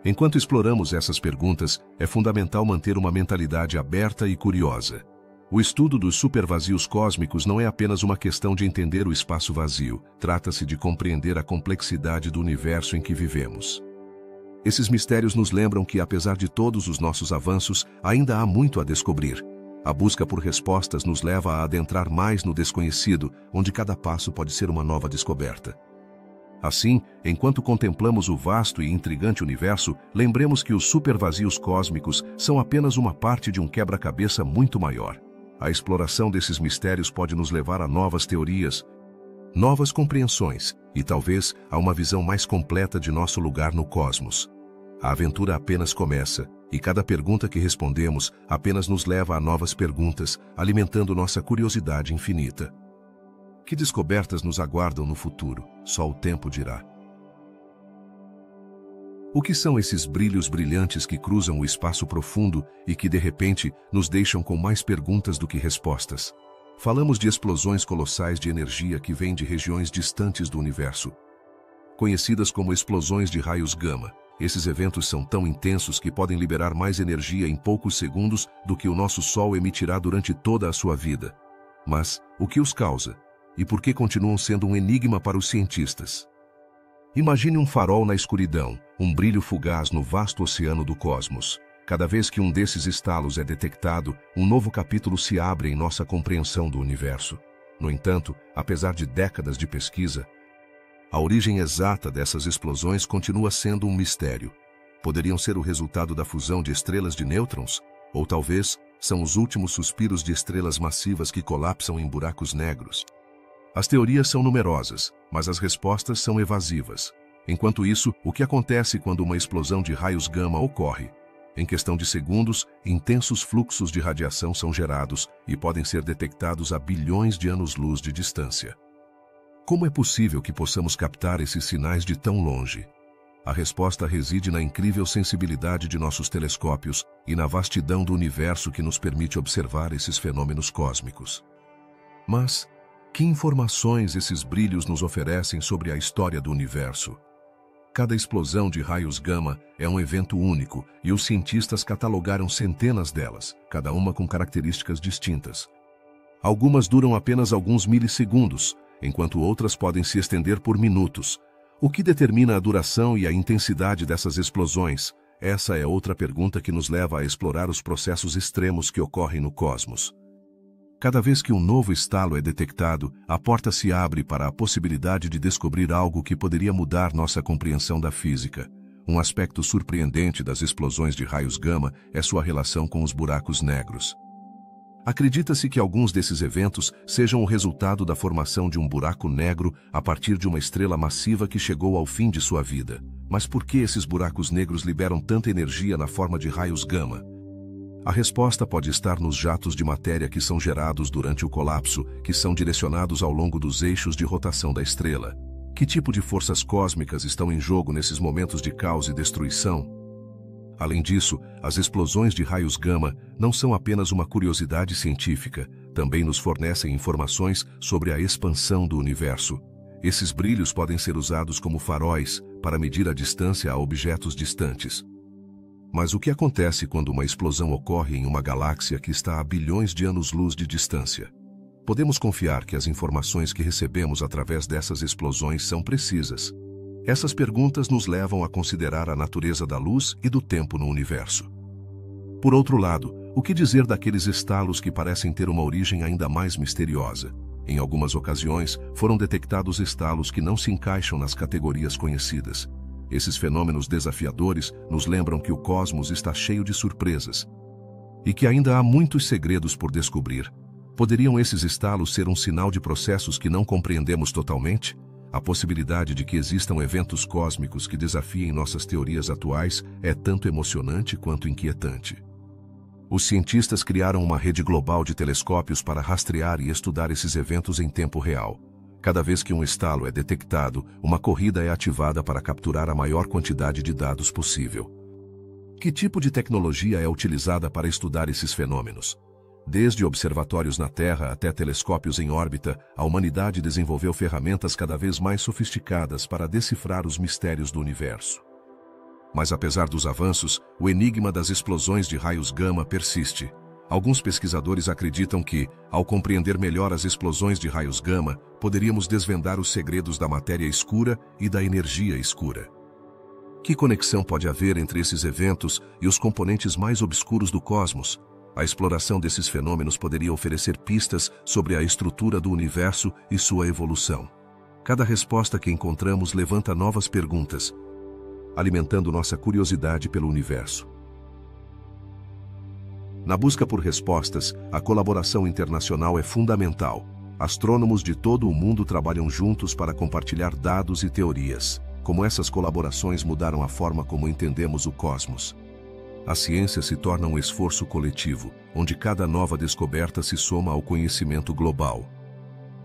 Speaker 1: Enquanto exploramos essas perguntas, é fundamental manter uma mentalidade aberta e curiosa. O estudo dos supervazios cósmicos não é apenas uma questão de entender o espaço vazio, trata-se de compreender a complexidade do universo em que vivemos. Esses mistérios nos lembram que, apesar de todos os nossos avanços, ainda há muito a descobrir. A busca por respostas nos leva a adentrar mais no desconhecido, onde cada passo pode ser uma nova descoberta. Assim, enquanto contemplamos o vasto e intrigante universo, lembremos que os supervazios cósmicos são apenas uma parte de um quebra-cabeça muito maior. A exploração desses mistérios pode nos levar a novas teorias, novas compreensões e talvez a uma visão mais completa de nosso lugar no cosmos. A aventura apenas começa, e cada pergunta que respondemos apenas nos leva a novas perguntas, alimentando nossa curiosidade infinita. Que descobertas nos aguardam no futuro? Só o tempo dirá. O que são esses brilhos brilhantes que cruzam o espaço profundo e que, de repente, nos deixam com mais perguntas do que respostas? Falamos de explosões colossais de energia que vêm de regiões distantes do universo, conhecidas como explosões de raios gama. Esses eventos são tão intensos que podem liberar mais energia em poucos segundos do que o nosso Sol emitirá durante toda a sua vida. Mas, o que os causa? E por que continuam sendo um enigma para os cientistas? Imagine um farol na escuridão, um brilho fugaz no vasto oceano do cosmos. Cada vez que um desses estalos é detectado, um novo capítulo se abre em nossa compreensão do universo. No entanto, apesar de décadas de pesquisa, a origem exata dessas explosões continua sendo um mistério. Poderiam ser o resultado da fusão de estrelas de nêutrons? Ou talvez são os últimos suspiros de estrelas massivas que colapsam em buracos negros? As teorias são numerosas, mas as respostas são evasivas. Enquanto isso, o que acontece quando uma explosão de raios gama ocorre? Em questão de segundos, intensos fluxos de radiação são gerados e podem ser detectados a bilhões de anos-luz de distância. Como é possível que possamos captar esses sinais de tão longe? A resposta reside na incrível sensibilidade de nossos telescópios e na vastidão do universo que nos permite observar esses fenômenos cósmicos. Mas, que informações esses brilhos nos oferecem sobre a história do universo? Cada explosão de raios gama é um evento único e os cientistas catalogaram centenas delas, cada uma com características distintas. Algumas duram apenas alguns milissegundos, enquanto outras podem se estender por minutos. O que determina a duração e a intensidade dessas explosões? Essa é outra pergunta que nos leva a explorar os processos extremos que ocorrem no cosmos. Cada vez que um novo estalo é detectado, a porta se abre para a possibilidade de descobrir algo que poderia mudar nossa compreensão da física. Um aspecto surpreendente das explosões de raios gama é sua relação com os buracos negros. Acredita-se que alguns desses eventos sejam o resultado da formação de um buraco negro a partir de uma estrela massiva que chegou ao fim de sua vida. Mas por que esses buracos negros liberam tanta energia na forma de raios gama? A resposta pode estar nos jatos de matéria que são gerados durante o colapso, que são direcionados ao longo dos eixos de rotação da estrela. Que tipo de forças cósmicas estão em jogo nesses momentos de caos e destruição? Além disso, as explosões de raios gama não são apenas uma curiosidade científica, também nos fornecem informações sobre a expansão do universo. Esses brilhos podem ser usados como faróis para medir a distância a objetos distantes. Mas o que acontece quando uma explosão ocorre em uma galáxia que está a bilhões de anos-luz de distância? Podemos confiar que as informações que recebemos através dessas explosões são precisas. Essas perguntas nos levam a considerar a natureza da luz e do tempo no universo. Por outro lado, o que dizer daqueles estalos que parecem ter uma origem ainda mais misteriosa? Em algumas ocasiões, foram detectados estalos que não se encaixam nas categorias conhecidas. Esses fenômenos desafiadores nos lembram que o cosmos está cheio de surpresas e que ainda há muitos segredos por descobrir. Poderiam esses estalos ser um sinal de processos que não compreendemos totalmente? A possibilidade de que existam eventos cósmicos que desafiem nossas teorias atuais é tanto emocionante quanto inquietante. Os cientistas criaram uma rede global de telescópios para rastrear e estudar esses eventos em tempo real. Cada vez que um estalo é detectado, uma corrida é ativada para capturar a maior quantidade de dados possível. Que tipo de tecnologia é utilizada para estudar esses fenômenos? Desde observatórios na Terra até telescópios em órbita, a humanidade desenvolveu ferramentas cada vez mais sofisticadas para decifrar os mistérios do universo. Mas apesar dos avanços, o enigma das explosões de raios gama persiste. Alguns pesquisadores acreditam que, ao compreender melhor as explosões de raios gama, poderíamos desvendar os segredos da matéria escura e da energia escura. Que conexão pode haver entre esses eventos e os componentes mais obscuros do cosmos? A exploração desses fenômenos poderia oferecer pistas sobre a estrutura do universo e sua evolução. Cada resposta que encontramos levanta novas perguntas, alimentando nossa curiosidade pelo universo. Na busca por respostas, a colaboração internacional é fundamental. Astrônomos de todo o mundo trabalham juntos para compartilhar dados e teorias. Como essas colaborações mudaram a forma como entendemos o cosmos? A ciência se torna um esforço coletivo, onde cada nova descoberta se soma ao conhecimento global.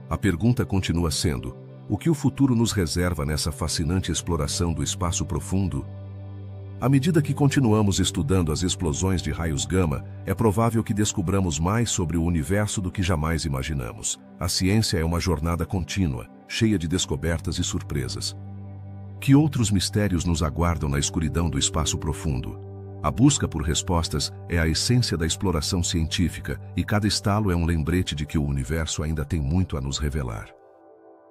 Speaker 1: A pergunta continua sendo: o que o futuro nos reserva nessa fascinante exploração do espaço profundo? À medida que continuamos estudando as explosões de raios gama, é provável que descubramos mais sobre o universo do que jamais imaginamos. A ciência é uma jornada contínua, cheia de descobertas e surpresas. Que outros mistérios nos aguardam na escuridão do espaço profundo? A busca por respostas é a essência da exploração científica, e cada estalo é um lembrete de que o universo ainda tem muito a nos revelar.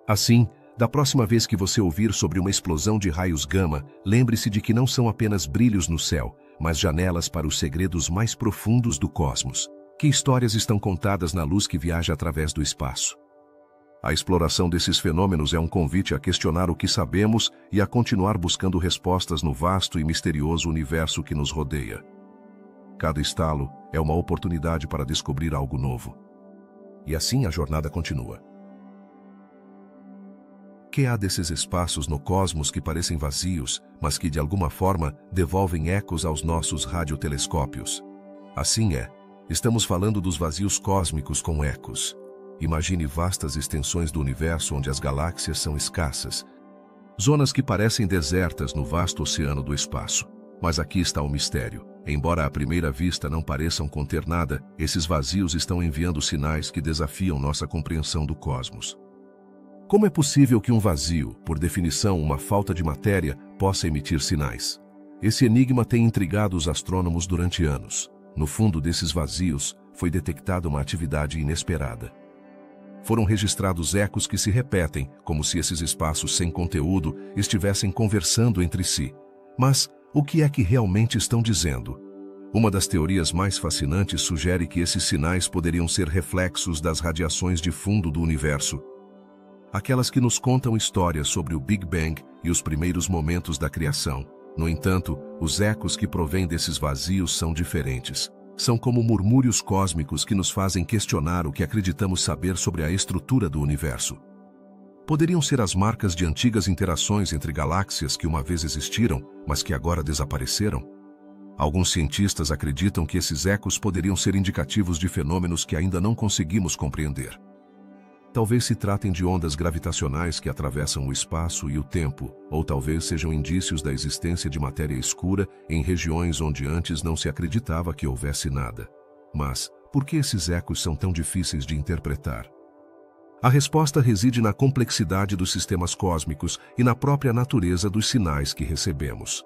Speaker 1: Assim, da próxima vez que você ouvir sobre uma explosão de raios gama, lembre-se de que não são apenas brilhos no céu, mas janelas para os segredos mais profundos do cosmos. Que histórias estão contadas na luz que viaja através do espaço? A exploração desses fenômenos é um convite a questionar o que sabemos e a continuar buscando respostas no vasto e misterioso universo que nos rodeia. Cada estalo é uma oportunidade para descobrir algo novo. E assim a jornada continua. Que há desses espaços no cosmos que parecem vazios, mas que de alguma forma devolvem ecos aos nossos radiotelescópios? Assim é, estamos falando dos vazios cósmicos com ecos. Imagine vastas extensões do universo onde as galáxias são escassas. Zonas que parecem desertas no vasto oceano do espaço. Mas aqui está o mistério. Embora à primeira vista não pareçam conter nada, esses vazios estão enviando sinais que desafiam nossa compreensão do cosmos. Como é possível que um vazio, por definição uma falta de matéria, possa emitir sinais? Esse enigma tem intrigado os astrônomos durante anos. No fundo desses vazios, foi detectada uma atividade inesperada. Foram registrados ecos que se repetem, como se esses espaços sem conteúdo estivessem conversando entre si. Mas o que é que realmente estão dizendo? Uma das teorias mais fascinantes sugere que esses sinais poderiam ser reflexos das radiações de fundo do universo. Aquelas que nos contam histórias sobre o Big Bang e os primeiros momentos da criação. No entanto, os ecos que provêm desses vazios são diferentes. São como murmúrios cósmicos que nos fazem questionar o que acreditamos saber sobre a estrutura do universo. Poderiam ser as marcas de antigas interações entre galáxias que uma vez existiram, mas que agora desapareceram? Alguns cientistas acreditam que esses ecos poderiam ser indicativos de fenômenos que ainda não conseguimos compreender. Talvez se tratem de ondas gravitacionais que atravessam o espaço e o tempo, ou talvez sejam indícios da existência de matéria escura em regiões onde antes não se acreditava que houvesse nada. Mas, por que esses ecos são tão difíceis de interpretar? A resposta reside na complexidade dos sistemas cósmicos e na própria natureza dos sinais que recebemos.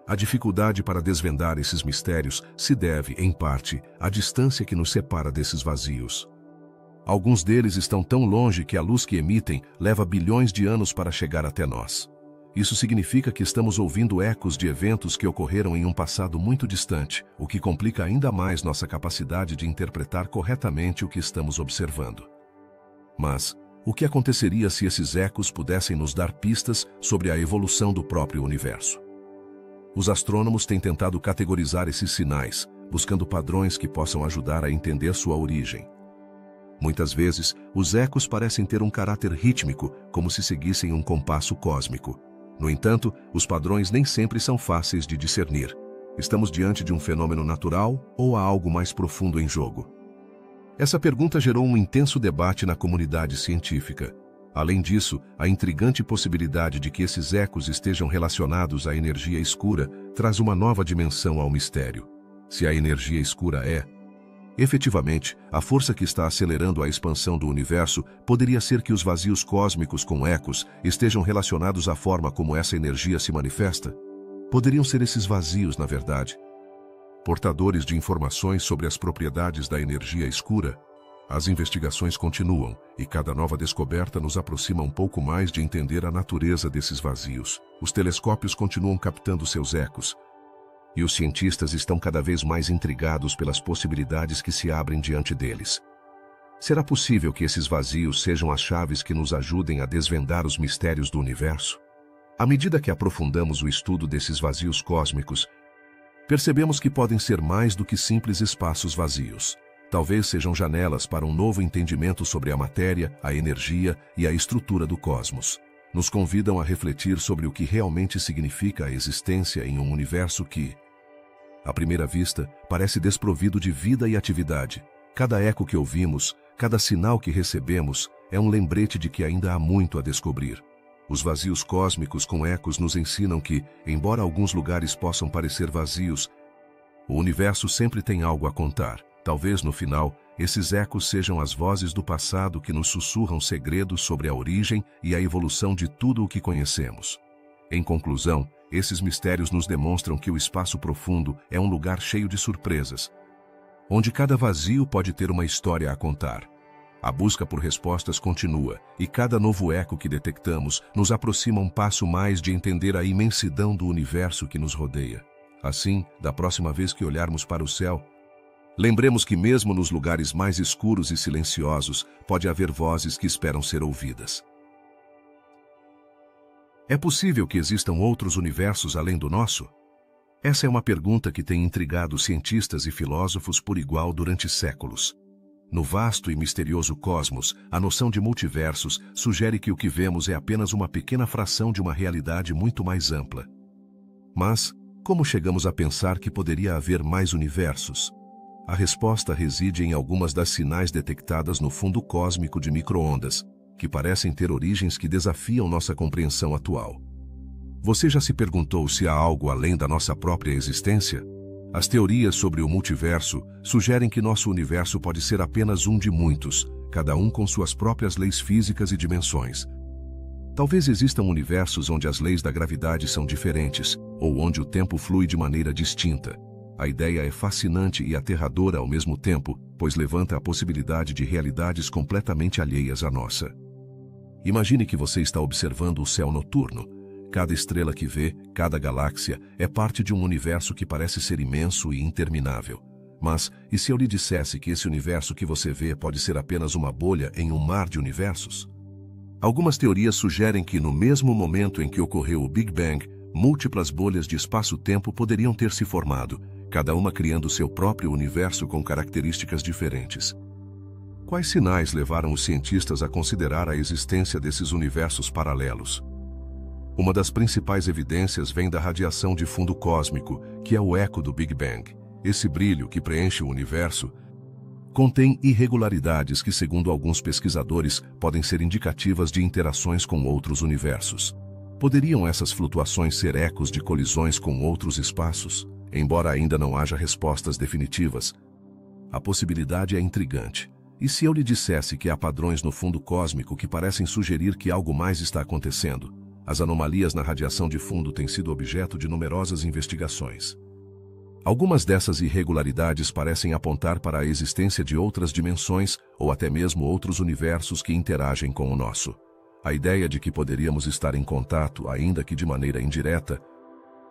Speaker 1: A dificuldade para desvendar esses mistérios se deve, em parte, à distância que nos separa desses vazios. Alguns deles estão tão longe que a luz que emitem leva bilhões de anos para chegar até nós. Isso significa que estamos ouvindo ecos de eventos que ocorreram em um passado muito distante, o que complica ainda mais nossa capacidade de interpretar corretamente o que estamos observando. Mas, o que aconteceria se esses ecos pudessem nos dar pistas sobre a evolução do próprio universo? Os astrônomos têm tentado categorizar esses sinais, buscando padrões que possam ajudar a entender sua origem. Muitas vezes, os ecos parecem ter um caráter rítmico, como se seguissem um compasso cósmico. No entanto, os padrões nem sempre são fáceis de discernir. Estamos diante de um fenômeno natural ou há algo mais profundo em jogo? Essa pergunta gerou um intenso debate na comunidade científica. Além disso, a intrigante possibilidade de que esses ecos estejam relacionados à energia escura traz uma nova dimensão ao mistério. Se a energia escura é, efetivamente, a força que está acelerando a expansão do universo, poderia ser que os vazios cósmicos com ecos estejam relacionados à forma como essa energia se manifesta? Poderiam ser esses vazios, na verdade, portadores de informações sobre as propriedades da energia escura? As investigações continuam, e cada nova descoberta nos aproxima um pouco mais de entender a natureza desses vazios. Os telescópios continuam captando seus ecos, e os cientistas estão cada vez mais intrigados pelas possibilidades que se abrem diante deles. Será possível que esses vazios sejam as chaves que nos ajudem a desvendar os mistérios do universo? À medida que aprofundamos o estudo desses vazios cósmicos, percebemos que podem ser mais do que simples espaços vazios. Talvez sejam janelas para um novo entendimento sobre a matéria, a energia e a estrutura do cosmos. Nos convidam a refletir sobre o que realmente significa a existência em um universo que, à primeira vista, parece desprovido de vida e atividade. Cada eco que ouvimos, cada sinal que recebemos, é um lembrete de que ainda há muito a descobrir. Os vazios cósmicos com ecos nos ensinam que, embora alguns lugares possam parecer vazios, o universo sempre tem algo a contar. Talvez, no final, esses ecos sejam as vozes do passado que nos sussurram segredos sobre a origem e a evolução de tudo o que conhecemos. Em conclusão, esses mistérios nos demonstram que o espaço profundo é um lugar cheio de surpresas, onde cada vazio pode ter uma história a contar. A busca por respostas continua, e cada novo eco que detectamos nos aproxima um passo mais de entender a imensidão do universo que nos rodeia. Assim, da próxima vez que olharmos para o céu, lembremos que mesmo nos lugares mais escuros e silenciosos, pode haver vozes que esperam ser ouvidas. É possível que existam outros universos além do nosso? Essa é uma pergunta que tem intrigado cientistas e filósofos por igual durante séculos. No vasto e misterioso cosmos, a noção de multiversos sugere que o que vemos é apenas uma pequena fração de uma realidade muito mais ampla. Mas, como chegamos a pensar que poderia haver mais universos? A resposta reside em algumas das sinais detectadas no fundo cósmico de micro-ondas, que parecem ter origens que desafiam nossa compreensão atual. Você já se perguntou se há algo além da nossa própria existência? As teorias sobre o multiverso sugerem que nosso universo pode ser apenas um de muitos, cada um com suas próprias leis físicas e dimensões. Talvez existam universos onde as leis da gravidade são diferentes, ou onde o tempo flui de maneira distinta. A ideia é fascinante e aterradora ao mesmo tempo, pois levanta a possibilidade de realidades completamente alheias à nossa. Imagine que você está observando o céu noturno. Cada estrela que vê, cada galáxia, é parte de um universo que parece ser imenso e interminável. Mas, e se eu lhe dissesse que esse universo que você vê pode ser apenas uma bolha em um mar de universos? Algumas teorias sugerem que no mesmo momento em que ocorreu o Big Bang, múltiplas bolhas de espaço-tempo poderiam ter se formado, cada uma criando seu próprio universo com características diferentes. Quais sinais levaram os cientistas a considerar a existência desses universos paralelos? Uma das principais evidências vem da radiação de fundo cósmico, que é o eco do Big Bang. Esse brilho que preenche o universo contém irregularidades que, segundo alguns pesquisadores, podem ser indicativas de interações com outros universos. Poderiam essas flutuações ser ecos de colisões com outros espaços? Embora ainda não haja respostas definitivas, a possibilidade é intrigante. E se eu lhe dissesse que há padrões no fundo cósmico que parecem sugerir que algo mais está acontecendo? As anomalias na radiação de fundo têm sido objeto de numerosas investigações. Algumas dessas irregularidades parecem apontar para a existência de outras dimensões ou até mesmo outros universos que interagem com o nosso. A ideia de que poderíamos estar em contato, ainda que de maneira indireta,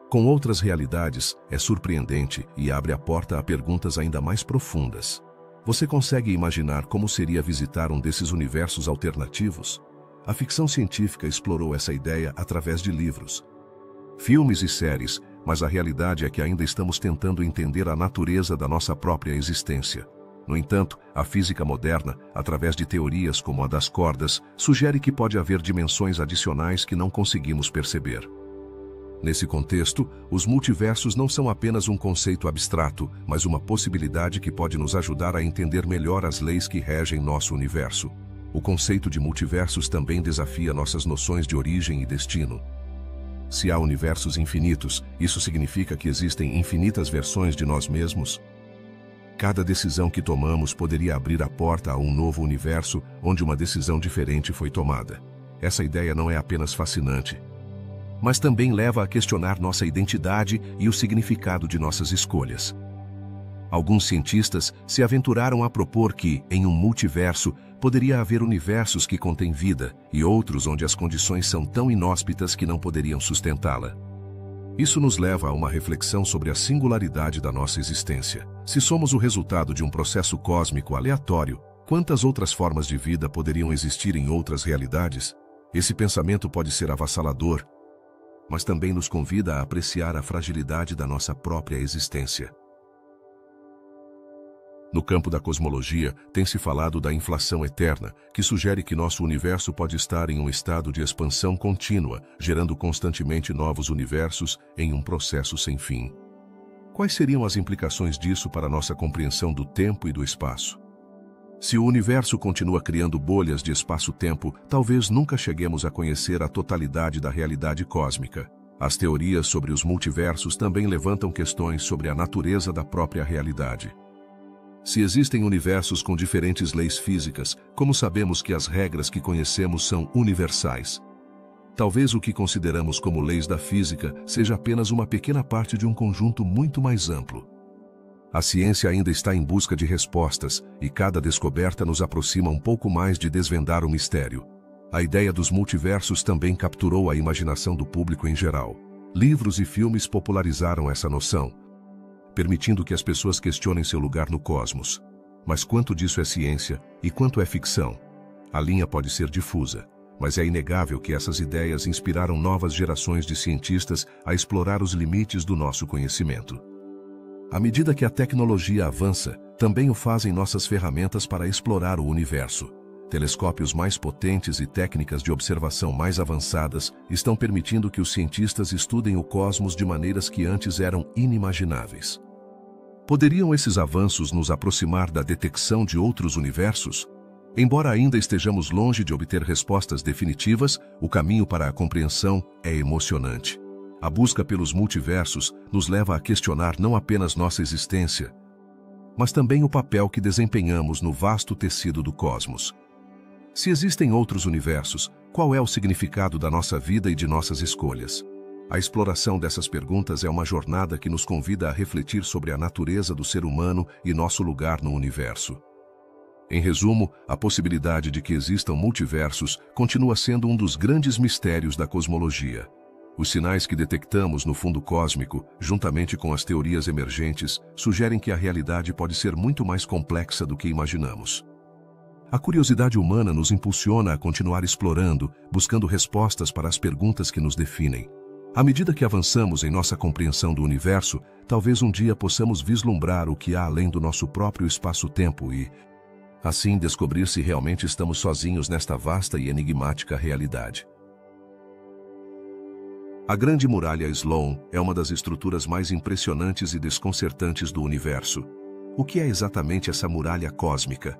Speaker 1: com outras realidades é surpreendente e abre a porta a perguntas ainda mais profundas. Você consegue imaginar como seria visitar um desses universos alternativos? A ficção científica explorou essa ideia através de livros, filmes e séries, mas a realidade é que ainda estamos tentando entender a natureza da nossa própria existência. No entanto, a física moderna, através de teorias como a das cordas, sugere que pode haver dimensões adicionais que não conseguimos perceber. Nesse contexto, os multiversos não são apenas um conceito abstrato, mas uma possibilidade que pode nos ajudar a entender melhor as leis que regem nosso universo. O conceito de multiversos também desafia nossas noções de origem e destino. Se há universos infinitos, isso significa que existem infinitas versões de nós mesmos? Cada decisão que tomamos poderia abrir a porta a um novo universo onde uma decisão diferente foi tomada. Essa ideia não é apenas fascinante, mas também leva a questionar nossa identidade e o significado de nossas escolhas. Alguns cientistas se aventuraram a propor que, em um multiverso, poderia haver universos que contêm vida e outros onde as condições são tão inóspitas que não poderiam sustentá-la. Isso nos leva a uma reflexão sobre a singularidade da nossa existência. Se somos o resultado de um processo cósmico aleatório, quantas outras formas de vida poderiam existir em outras realidades? Esse pensamento pode ser avassalador, mas também nos convida a apreciar a fragilidade da nossa própria existência. No campo da cosmologia, tem-se falado da inflação eterna, que sugere que nosso universo pode estar em um estado de expansão contínua, gerando constantemente novos universos em um processo sem fim. Quais seriam as implicações disso para nossa compreensão do tempo e do espaço? Se o universo continua criando bolhas de espaço-tempo, talvez nunca cheguemos a conhecer a totalidade da realidade cósmica. As teorias sobre os multiversos também levantam questões sobre a natureza da própria realidade. Se existem universos com diferentes leis físicas, como sabemos que as regras que conhecemos são universais? Talvez o que consideramos como leis da física seja apenas uma pequena parte de um conjunto muito mais amplo. A ciência ainda está em busca de respostas, e cada descoberta nos aproxima um pouco mais de desvendar o mistério. A ideia dos multiversos também capturou a imaginação do público em geral. Livros e filmes popularizaram essa noção, permitindo que as pessoas questionem seu lugar no cosmos. Mas quanto disso é ciência e quanto é ficção? A linha pode ser difusa, mas é inegável que essas ideias inspiraram novas gerações de cientistas a explorar os limites do nosso conhecimento. À medida que a tecnologia avança, também o fazem nossas ferramentas para explorar o universo. Telescópios mais potentes e técnicas de observação mais avançadas estão permitindo que os cientistas estudem o cosmos de maneiras que antes eram inimagináveis. Poderiam esses avanços nos aproximar da detecção de outros universos? Embora ainda estejamos longe de obter respostas definitivas, o caminho para a compreensão é emocionante. A busca pelos multiversos nos leva a questionar não apenas nossa existência, mas também o papel que desempenhamos no vasto tecido do cosmos. Se existem outros universos, qual é o significado da nossa vida e de nossas escolhas? A exploração dessas perguntas é uma jornada que nos convida a refletir sobre a natureza do ser humano e nosso lugar no universo. Em resumo, a possibilidade de que existam multiversos continua sendo um dos grandes mistérios da cosmologia. Os sinais que detectamos no fundo cósmico, juntamente com as teorias emergentes, sugerem que a realidade pode ser muito mais complexa do que imaginamos. A curiosidade humana nos impulsiona a continuar explorando, buscando respostas para as perguntas que nos definem. À medida que avançamos em nossa compreensão do universo, talvez um dia possamos vislumbrar o que há além do nosso próprio espaço-tempo e, assim, descobrir se realmente estamos sozinhos nesta vasta e enigmática realidade. A Grande Muralha Sloan é uma das estruturas mais impressionantes e desconcertantes do universo. O que é exatamente essa muralha cósmica?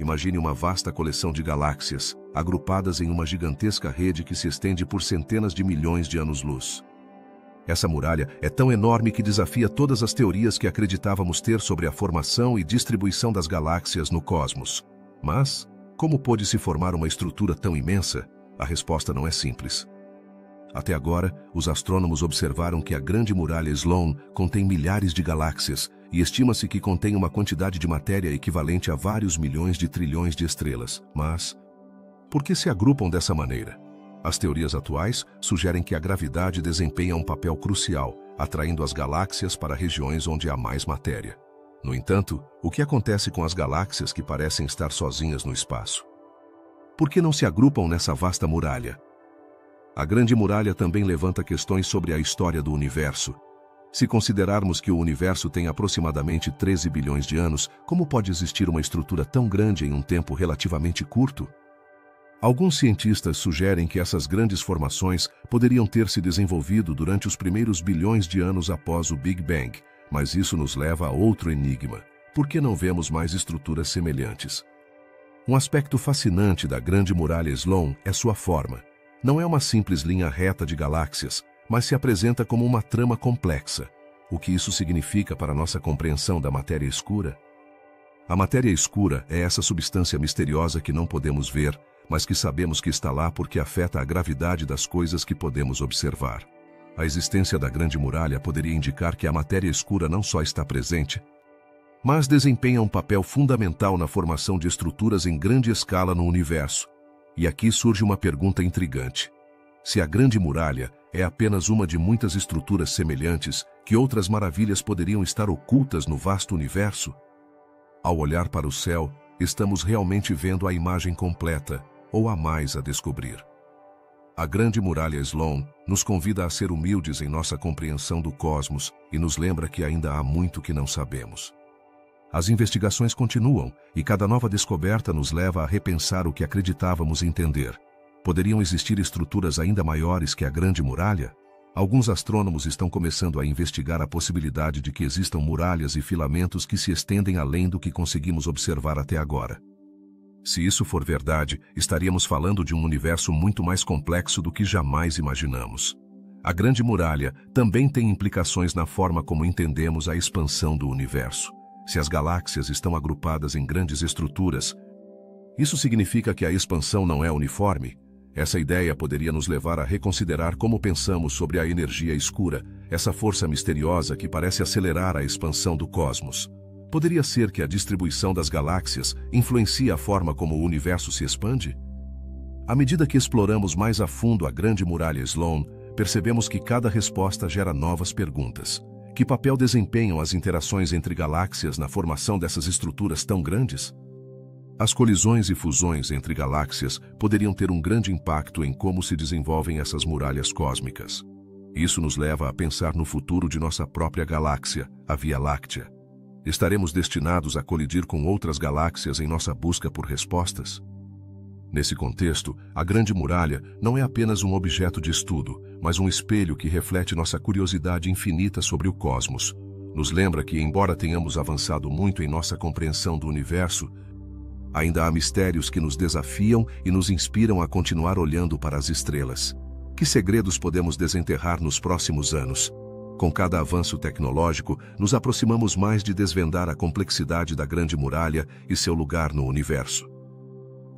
Speaker 1: Imagine uma vasta coleção de galáxias, agrupadas em uma gigantesca rede que se estende por centenas de milhões de anos-luz. Essa muralha é tão enorme que desafia todas as teorias que acreditávamos ter sobre a formação e distribuição das galáxias no cosmos. Mas, como pôde se formar uma estrutura tão imensa? A resposta não é simples. Até agora, os astrônomos observaram que a Grande Muralha Sloan contém milhares de galáxias e estima-se que contém uma quantidade de matéria equivalente a vários milhões de trilhões de estrelas. Mas, por que se agrupam dessa maneira? As teorias atuais sugerem que a gravidade desempenha um papel crucial, atraindo as galáxias para regiões onde há mais matéria. No entanto, o que acontece com as galáxias que parecem estar sozinhas no espaço? Por que não se agrupam nessa vasta muralha? A Grande Muralha também levanta questões sobre a história do universo. Se considerarmos que o universo tem aproximadamente 13 bilhões de anos, como pode existir uma estrutura tão grande em um tempo relativamente curto? Alguns cientistas sugerem que essas grandes formações poderiam ter se desenvolvido durante os primeiros bilhões de anos após o Big Bang, mas isso nos leva a outro enigma. Por que não vemos mais estruturas semelhantes? Um aspecto fascinante da Grande Muralha Sloan é sua forma. Não é uma simples linha reta de galáxias, mas se apresenta como uma trama complexa. O que isso significa para nossa compreensão da matéria escura? A matéria escura é essa substância misteriosa que não podemos ver, mas que sabemos que está lá porque afeta a gravidade das coisas que podemos observar. A existência da Grande Muralha poderia indicar que a matéria escura não só está presente, mas desempenha um papel fundamental na formação de estruturas em grande escala no universo. E aqui surge uma pergunta intrigante. Se a Grande Muralha é apenas uma de muitas estruturas semelhantes, que outras maravilhas poderiam estar ocultas no vasto universo? Ao olhar para o céu, estamos realmente vendo a imagem completa, ou há mais a descobrir? A Grande Muralha Sloan nos convida a ser humildes em nossa compreensão do cosmos e nos lembra que ainda há muito que não sabemos. As investigações continuam e cada nova descoberta nos leva a repensar o que acreditávamos entender. Poderiam existir estruturas ainda maiores que a Grande Muralha? Alguns astrônomos estão começando a investigar a possibilidade de que existam muralhas e filamentos que se estendem além do que conseguimos observar até agora. Se isso for verdade, estaríamos falando de um universo muito mais complexo do que jamais imaginamos. A Grande Muralha também tem implicações na forma como entendemos a expansão do universo. Se as galáxias estão agrupadas em grandes estruturas, isso significa que a expansão não é uniforme? Essa ideia poderia nos levar a reconsiderar como pensamos sobre a energia escura, essa força misteriosa que parece acelerar a expansão do cosmos. Poderia ser que a distribuição das galáxias influencia a forma como o universo se expande? À medida que exploramos mais a fundo a Grande Muralha Sloan, percebemos que cada resposta gera novas perguntas. Que papel desempenham as interações entre galáxias na formação dessas estruturas tão grandes? As colisões e fusões entre galáxias poderiam ter um grande impacto em como se desenvolvem essas muralhas cósmicas. Isso nos leva a pensar no futuro de nossa própria galáxia, a Via Láctea. Estaremos destinados a colidir com outras galáxias em nossa busca por respostas? Nesse contexto, a Grande Muralha não é apenas um objeto de estudo, mas um espelho que reflete nossa curiosidade infinita sobre o cosmos. Nos lembra que, embora tenhamos avançado muito em nossa compreensão do universo, ainda há mistérios que nos desafiam e nos inspiram a continuar olhando para as estrelas. Que segredos podemos desenterrar nos próximos anos? Com cada avanço tecnológico, nos aproximamos mais de desvendar a complexidade da Grande Muralha e seu lugar no universo.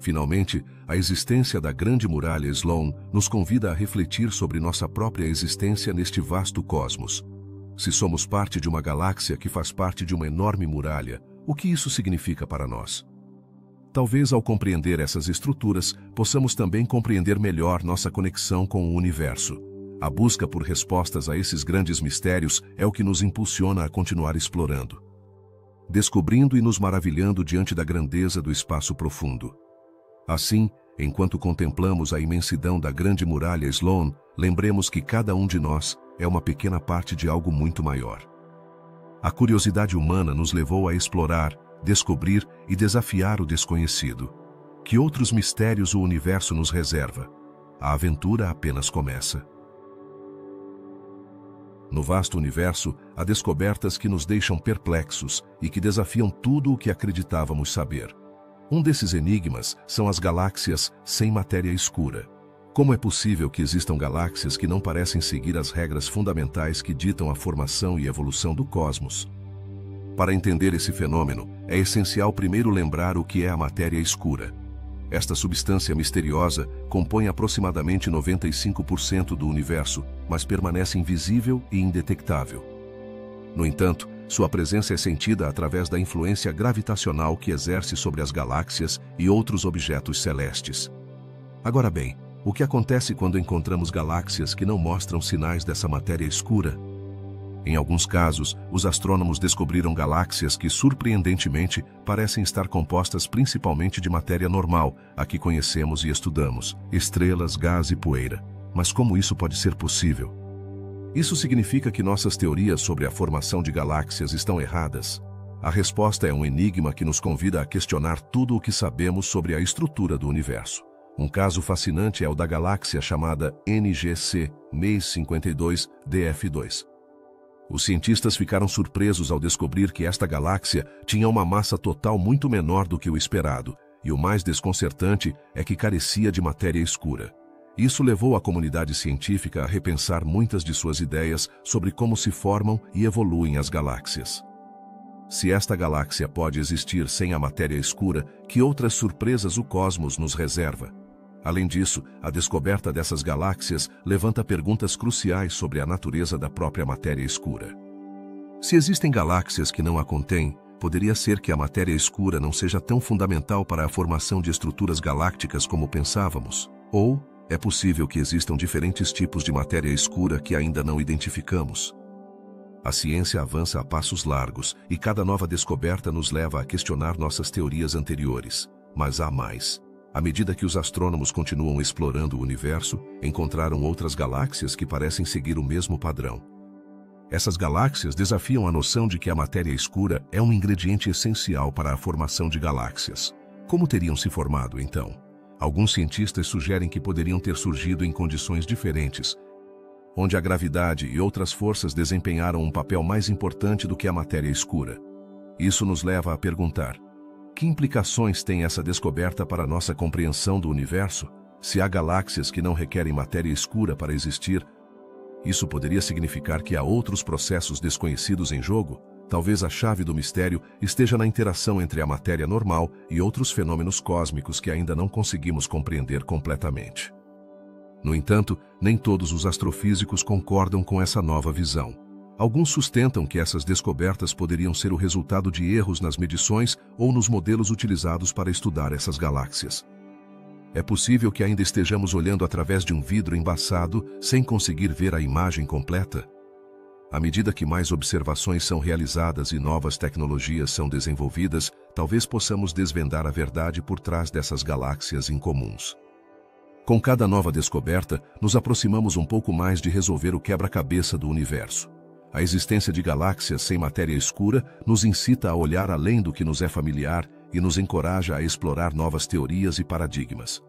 Speaker 1: Finalmente, a existência da Grande Muralha Sloan nos convida a refletir sobre nossa própria existência neste vasto cosmos. Se somos parte de uma galáxia que faz parte de uma enorme muralha, o que isso significa para nós? Talvez ao compreender essas estruturas, possamos também compreender melhor nossa conexão com o universo. A busca por respostas a esses grandes mistérios é o que nos impulsiona a continuar explorando, descobrindo e nos maravilhando diante da grandeza do espaço profundo. Assim, enquanto contemplamos a imensidão da Grande Muralha Sloan, lembremos que cada um de nós é uma pequena parte de algo muito maior. A curiosidade humana nos levou a explorar, descobrir e desafiar o desconhecido. Que outros mistérios o universo nos reserva? A aventura apenas começa. No vasto universo, há descobertas que nos deixam perplexos e que desafiam tudo o que acreditávamos saber. Um desses enigmas são as galáxias sem matéria escura. Como é possível que existam galáxias que não parecem seguir as regras fundamentais que ditam a formação e evolução do cosmos? Para entender esse fenômeno, é essencial primeiro lembrar o que é a matéria escura. Esta substância misteriosa compõe aproximadamente 95% do universo, mas permanece invisível e indetectável. No entanto, sua presença é sentida através da influência gravitacional que exerce sobre as galáxias e outros objetos celestes. Agora bem, o que acontece quando encontramos galáxias que não mostram sinais dessa matéria escura? Em alguns casos, os astrônomos descobriram galáxias que, surpreendentemente, parecem estar compostas principalmente de matéria normal, a que conhecemos e estudamos, estrelas, gás e poeira. Mas como isso pode ser possível? Isso significa que nossas teorias sobre a formação de galáxias estão erradas? A resposta é um enigma que nos convida a questionar tudo o que sabemos sobre a estrutura do universo. Um caso fascinante é o da galáxia chamada NGC 652 DF2. Os cientistas ficaram surpresos ao descobrir que esta galáxia tinha uma massa total muito menor do que o esperado, e o mais desconcertante é que carecia de matéria escura. Isso levou a comunidade científica a repensar muitas de suas ideias sobre como se formam e evoluem as galáxias. Se esta galáxia pode existir sem a matéria escura, que outras surpresas o cosmos nos reserva? Além disso, a descoberta dessas galáxias levanta perguntas cruciais sobre a natureza da própria matéria escura. Se existem galáxias que não a contêm, poderia ser que a matéria escura não seja tão fundamental para a formação de estruturas galácticas como pensávamos? Ou é possível que existam diferentes tipos de matéria escura que ainda não identificamos? A ciência avança a passos largos e cada nova descoberta nos leva a questionar nossas teorias anteriores. Mas há mais. À medida que os astrônomos continuam explorando o universo, encontraram outras galáxias que parecem seguir o mesmo padrão. Essas galáxias desafiam a noção de que a matéria escura é um ingrediente essencial para a formação de galáxias. Como teriam se formado, então? Alguns cientistas sugerem que poderiam ter surgido em condições diferentes, onde a gravidade e outras forças desempenharam um papel mais importante do que a matéria escura. Isso nos leva a perguntar: que implicações tem essa descoberta para a nossa compreensão do universo? Se há galáxias que não requerem matéria escura para existir, isso poderia significar que há outros processos desconhecidos em jogo? Talvez a chave do mistério esteja na interação entre a matéria normal e outros fenômenos cósmicos que ainda não conseguimos compreender completamente. No entanto, nem todos os astrofísicos concordam com essa nova visão. Alguns sustentam que essas descobertas poderiam ser o resultado de erros nas medições ou nos modelos utilizados para estudar essas galáxias. É possível que ainda estejamos olhando através de um vidro embaçado, sem conseguir ver a imagem completa. À medida que mais observações são realizadas e novas tecnologias são desenvolvidas, talvez possamos desvendar a verdade por trás dessas galáxias incomuns. Com cada nova descoberta, nos aproximamos um pouco mais de resolver o quebra-cabeça do universo. A existência de galáxias sem matéria escura nos incita a olhar além do que nos é familiar e nos encoraja a explorar novas teorias e paradigmas.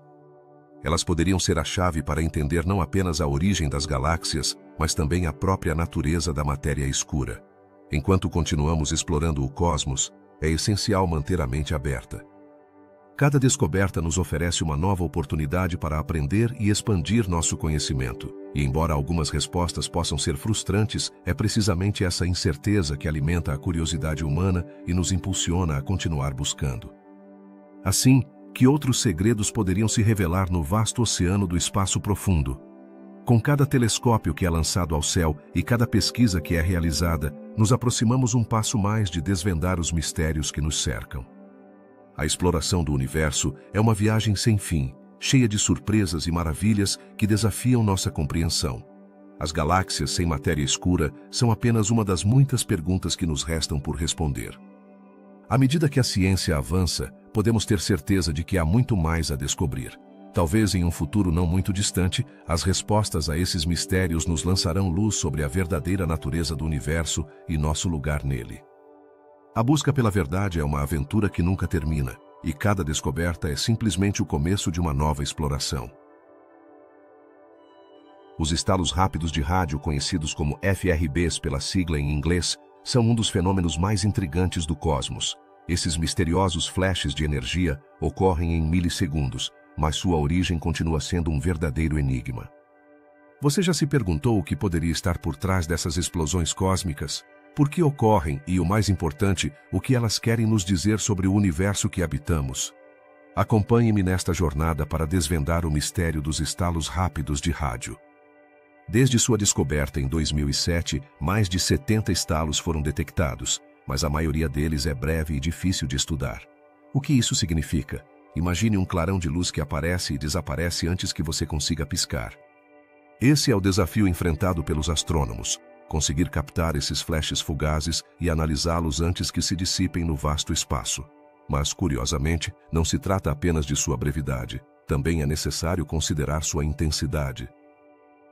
Speaker 1: Elas poderiam ser a chave para entender não apenas a origem das galáxias, mas também a própria natureza da matéria escura. Enquanto continuamos explorando o cosmos, é essencial manter a mente aberta. Cada descoberta nos oferece uma nova oportunidade para aprender e expandir nosso conhecimento. E embora algumas respostas possam ser frustrantes, é precisamente essa incerteza que alimenta a curiosidade humana e nos impulsiona a continuar buscando. Assim, que outros segredos poderiam se revelar no vasto oceano do espaço profundo? Com cada telescópio que é lançado ao céu e cada pesquisa que é realizada, nos aproximamos um passo mais de desvendar os mistérios que nos cercam. A exploração do universo é uma viagem sem fim, cheia de surpresas e maravilhas que desafiam nossa compreensão. As galáxias sem matéria escura são apenas uma das muitas perguntas que nos restam por responder. À medida que a ciência avança, podemos ter certeza de que há muito mais a descobrir. Talvez em um futuro não muito distante, as respostas a esses mistérios nos lançarão luz sobre a verdadeira natureza do universo e nosso lugar nele. A busca pela verdade é uma aventura que nunca termina, e cada descoberta é simplesmente o começo de uma nova exploração. Os estalos rápidos de rádio, conhecidos como FRBs pela sigla em inglês, são um dos fenômenos mais intrigantes do cosmos. Esses misteriosos flashes de energia ocorrem em milissegundos, mas sua origem continua sendo um verdadeiro enigma. Você já se perguntou o que poderia estar por trás dessas explosões cósmicas? Por que ocorrem e, o mais importante, o que elas querem nos dizer sobre o universo que habitamos? Acompanhe-me nesta jornada para desvendar o mistério dos estalos rápidos de rádio. Desde sua descoberta em 2007, mais de 70 estalos foram detectados, mas a maioria deles é breve e difícil de estudar. O que isso significa? Imagine um clarão de luz que aparece e desaparece antes que você consiga piscar. Esse é o desafio enfrentado pelos astrônomos: conseguir captar esses flashes fugazes e analisá-los antes que se dissipem no vasto espaço. Mas, curiosamente, não se trata apenas de sua brevidade. Também é necessário considerar sua intensidade.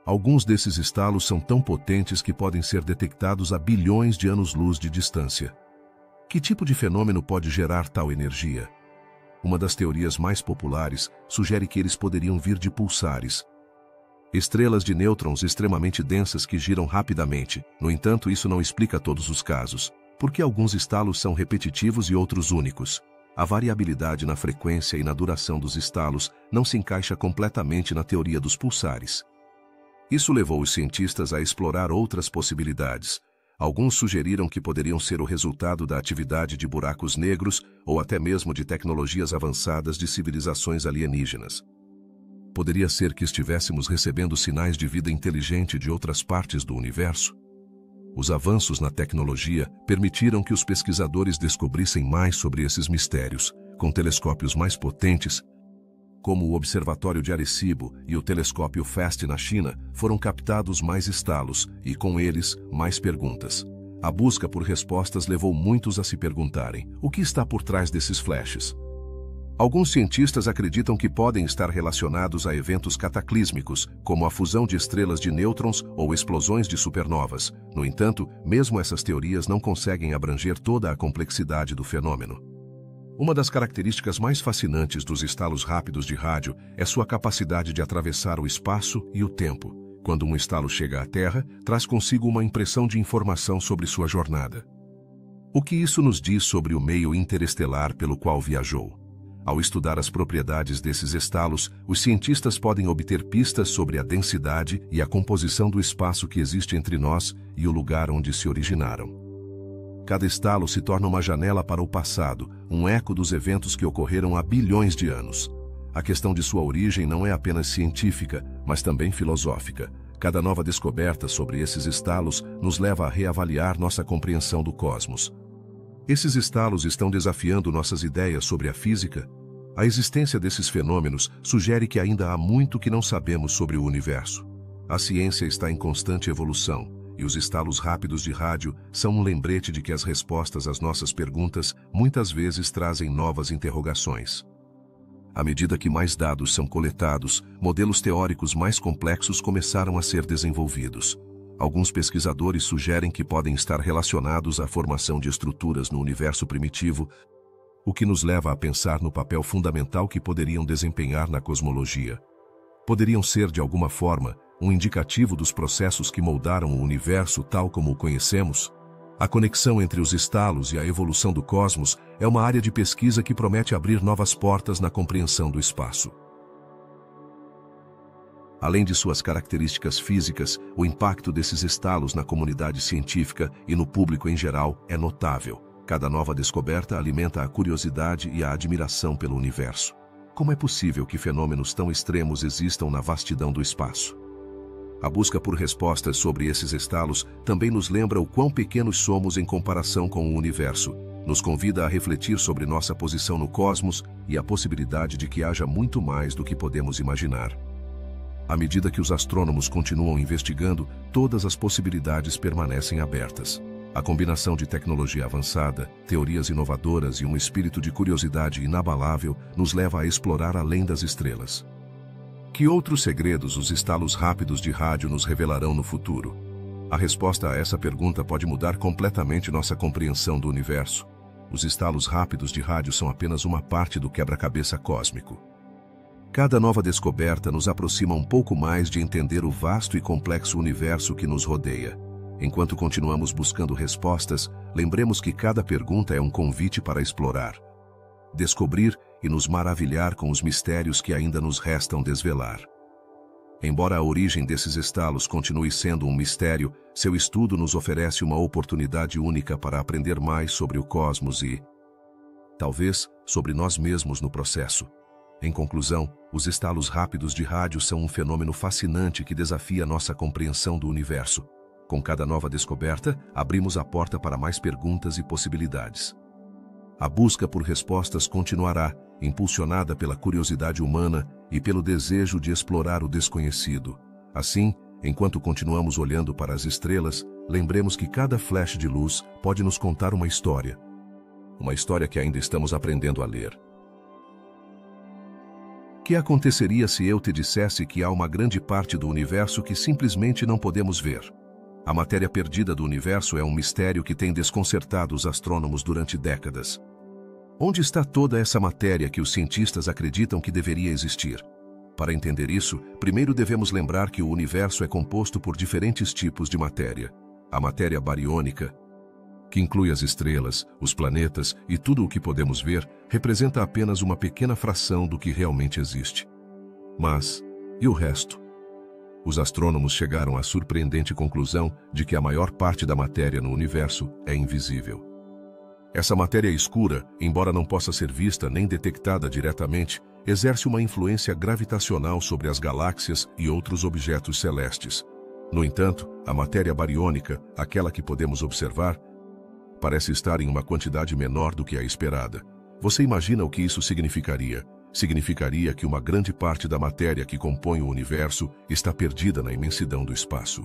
Speaker 1: Alguns desses estalos são tão potentes que podem ser detectados a bilhões de anos-luz de distância. Que tipo de fenômeno pode gerar tal energia? Uma das teorias mais populares sugere que eles poderiam vir de pulsares, estrelas de nêutrons extremamente densas que giram rapidamente. No entanto, isso não explica todos os casos, porque alguns estalos são repetitivos e outros únicos. A variabilidade na frequência e na duração dos estalos não se encaixa completamente na teoria dos pulsares. Isso levou os cientistas a explorar outras possibilidades. Alguns sugeriram que poderiam ser o resultado da atividade de buracos negros ou até mesmo de tecnologias avançadas de civilizações alienígenas. Poderia ser que estivéssemos recebendo sinais de vida inteligente de outras partes do universo? Os avanços na tecnologia permitiram que os pesquisadores descobrissem mais sobre esses mistérios, com telescópios mais potentes, como o Observatório de Arecibo e o telescópio FAST na China, foram captados mais estalos e, com eles, mais perguntas. A busca por respostas levou muitos a se perguntarem: o que está por trás desses flashes? Alguns cientistas acreditam que podem estar relacionados a eventos cataclísmicos, como a fusão de estrelas de nêutrons ou explosões de supernovas. No entanto, mesmo essas teorias não conseguem abranger toda a complexidade do fenômeno. Uma das características mais fascinantes dos estalos rápidos de rádio é sua capacidade de atravessar o espaço e o tempo. Quando um estalo chega à Terra, traz consigo uma impressão de informação sobre sua jornada. O que isso nos diz sobre o meio interestelar pelo qual viajou? Ao estudar as propriedades desses estalos, os cientistas podem obter pistas sobre a densidade e a composição do espaço que existe entre nós e o lugar onde se originaram. Cada estalo se torna uma janela para o passado, um eco dos eventos que ocorreram há bilhões de anos. A questão de sua origem não é apenas científica, mas também filosófica. Cada nova descoberta sobre esses estalos nos leva a reavaliar nossa compreensão do cosmos. Esses estalos estão desafiando nossas ideias sobre a física? A existência desses fenômenos sugere que ainda há muito que não sabemos sobre o universo. A ciência está em constante evolução, e os estalos rápidos de rádio são um lembrete de que as respostas às nossas perguntas muitas vezes trazem novas interrogações. À medida que mais dados são coletados, modelos teóricos mais complexos começaram a ser desenvolvidos. Alguns pesquisadores sugerem que podem estar relacionados à formação de estruturas no universo primitivo, o que nos leva a pensar no papel fundamental que poderiam desempenhar na cosmologia. Poderiam ser, de alguma forma, um indicativo dos processos que moldaram o universo tal como o conhecemos? A conexão entre os estalos e a evolução do cosmos é uma área de pesquisa que promete abrir novas portas na compreensão do espaço. Além de suas características físicas, o impacto desses estalos na comunidade científica e no público em geral é notável. Cada nova descoberta alimenta a curiosidade e a admiração pelo universo. Como é possível que fenômenos tão extremos existam na vastidão do espaço? A busca por respostas sobre esses estalos também nos lembra o quão pequenos somos em comparação com o universo. Nos convida a refletir sobre nossa posição no cosmos e a possibilidade de que haja muito mais do que podemos imaginar. À medida que os astrônomos continuam investigando, todas as possibilidades permanecem abertas. A combinação de tecnologia avançada, teorias inovadoras e um espírito de curiosidade inabalável nos leva a explorar além das estrelas. Que outros segredos os estalos rápidos de rádio nos revelarão no futuro? A resposta a essa pergunta pode mudar completamente nossa compreensão do universo. Os estalos rápidos de rádio são apenas uma parte do quebra-cabeça cósmico. Cada nova descoberta nos aproxima um pouco mais de entender o vasto e complexo universo que nos rodeia. Enquanto continuamos buscando respostas, lembremos que cada pergunta é um convite para explorar, descobrir e nos maravilhar com os mistérios que ainda nos restam desvelar. Embora a origem desses estalos continue sendo um mistério, seu estudo nos oferece uma oportunidade única para aprender mais sobre o cosmos e, talvez, sobre nós mesmos no processo. Em conclusão, os estalos rápidos de rádio são um fenômeno fascinante que desafia nossa compreensão do universo. Com cada nova descoberta, abrimos a porta para mais perguntas e possibilidades. A busca por respostas continuará, impulsionada pela curiosidade humana e pelo desejo de explorar o desconhecido. Assim, enquanto continuamos olhando para as estrelas, lembremos que cada flash de luz pode nos contar uma história. Uma história que ainda estamos aprendendo a ler. O que aconteceria se eu te dissesse que há uma grande parte do universo que simplesmente não podemos ver? A matéria perdida do universo é um mistério que tem desconcertado os astrônomos durante décadas. Onde está toda essa matéria que os cientistas acreditam que deveria existir? Para entender isso, primeiro devemos lembrar que o universo é composto por diferentes tipos de matéria. A matéria bariônica, que inclui as estrelas, os planetas e tudo o que podemos ver, representa apenas uma pequena fração do que realmente existe. Mas, e o resto? Os astrônomos chegaram à surpreendente conclusão de que a maior parte da matéria no universo é invisível. Essa matéria escura, embora não possa ser vista nem detectada diretamente, exerce uma influência gravitacional sobre as galáxias e outros objetos celestes. No entanto, a matéria bariônica, aquela que podemos observar, parece estar em uma quantidade menor do que a esperada. Você imagina o que isso significaria? Significaria que uma grande parte da matéria que compõe o universo está perdida na imensidão do espaço.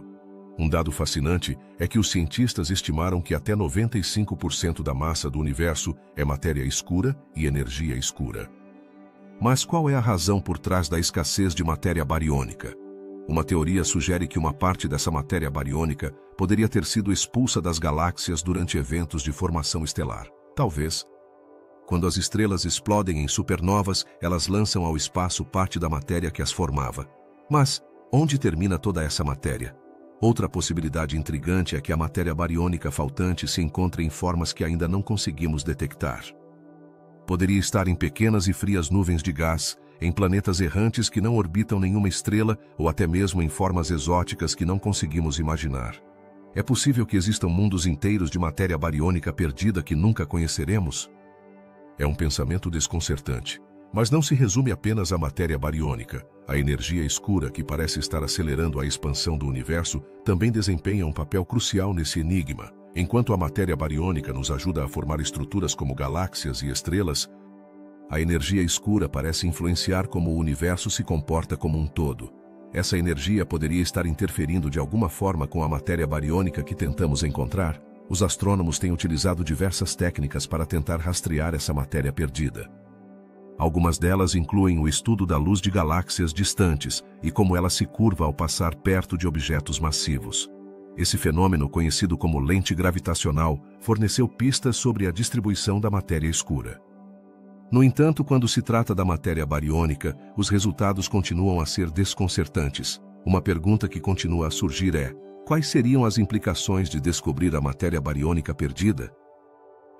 Speaker 1: Um dado fascinante é que os cientistas estimaram que até 95% da massa do universo é matéria escura e energia escura. Mas qual é a razão por trás da escassez de matéria bariônica? Uma teoria sugere que uma parte dessa matéria bariônica poderia ter sido expulsa das galáxias durante eventos de formação estelar. Talvez. Quando as estrelas explodem em supernovas, elas lançam ao espaço parte da matéria que as formava. Mas, onde termina toda essa matéria? Outra possibilidade intrigante é que a matéria bariônica faltante se encontre em formas que ainda não conseguimos detectar. Poderia estar em pequenas e frias nuvens de gás, em planetas errantes que não orbitam nenhuma estrela ou até mesmo em formas exóticas que não conseguimos imaginar. É possível que existam mundos inteiros de matéria bariônica perdida que nunca conheceremos? É um pensamento desconcertante. Mas não se resume apenas à matéria bariônica. A energia escura, que parece estar acelerando a expansão do universo, também desempenha um papel crucial nesse enigma. Enquanto a matéria bariônica nos ajuda a formar estruturas como galáxias e estrelas, A energia escura parece influenciar como o universo se comporta como um todo. Essa energia poderia estar interferindo de alguma forma com a matéria bariônica que tentamos encontrar? Os astrônomos têm utilizado diversas técnicas para tentar rastrear essa matéria perdida. Algumas delas incluem o estudo da luz de galáxias distantes e como ela se curva ao passar perto de objetos massivos. Esse fenômeno, conhecido como lente gravitacional, forneceu pistas sobre a distribuição da matéria escura. No entanto, quando se trata da matéria bariônica, os resultados continuam a ser desconcertantes. Uma pergunta que continua a surgir é: quais seriam as implicações de descobrir a matéria bariônica perdida?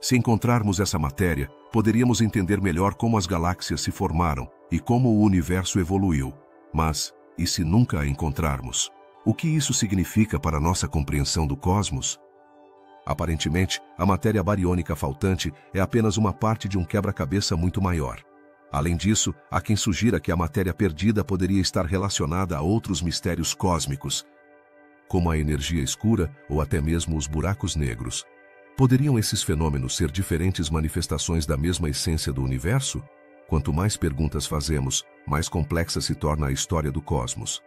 Speaker 1: Se encontrarmos essa matéria, poderíamos entender melhor como as galáxias se formaram e como o universo evoluiu. Mas, e se nunca a encontrarmos? O que isso significa para nossa compreensão do cosmos? Aparentemente, a matéria bariônica faltante é apenas uma parte de um quebra-cabeça muito maior. Além disso, há quem sugira que a matéria perdida poderia estar relacionada a outros mistérios cósmicos, como a energia escura ou até mesmo os buracos negros. Poderiam esses fenômenos ser diferentes manifestações da mesma essência do universo? Quanto mais perguntas fazemos, mais complexa se torna a história do cosmos.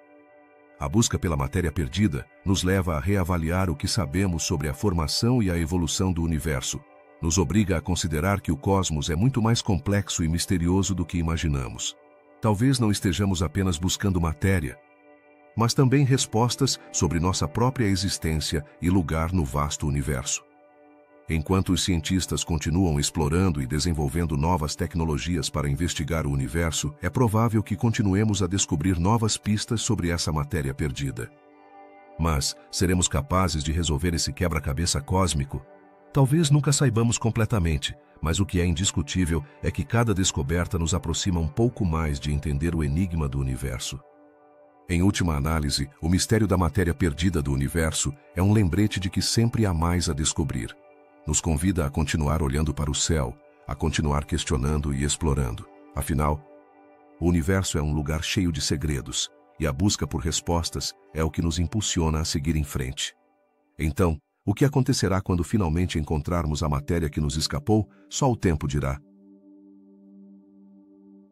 Speaker 1: A busca pela matéria perdida nos leva a reavaliar o que sabemos sobre a formação e a evolução do universo. Nos obriga a considerar que o cosmos é muito mais complexo e misterioso do que imaginamos. Talvez não estejamos apenas buscando matéria, mas também respostas sobre nossa própria existência e lugar no vasto universo. Enquanto os cientistas continuam explorando e desenvolvendo novas tecnologias para investigar o universo, é provável que continuemos a descobrir novas pistas sobre essa matéria perdida. Mas, seremos capazes de resolver esse quebra-cabeça cósmico? Talvez nunca saibamos completamente, mas o que é indiscutível é que cada descoberta nos aproxima um pouco mais de entender o enigma do universo. Em última análise, o mistério da matéria perdida do universo é um lembrete de que sempre há mais a descobrir. Nos convida a continuar olhando para o céu, a continuar questionando e explorando. Afinal, o universo é um lugar cheio de segredos, e a busca por respostas é o que nos impulsiona a seguir em frente. Então, o que acontecerá quando finalmente encontrarmos a matéria que nos escapou? Só o tempo dirá.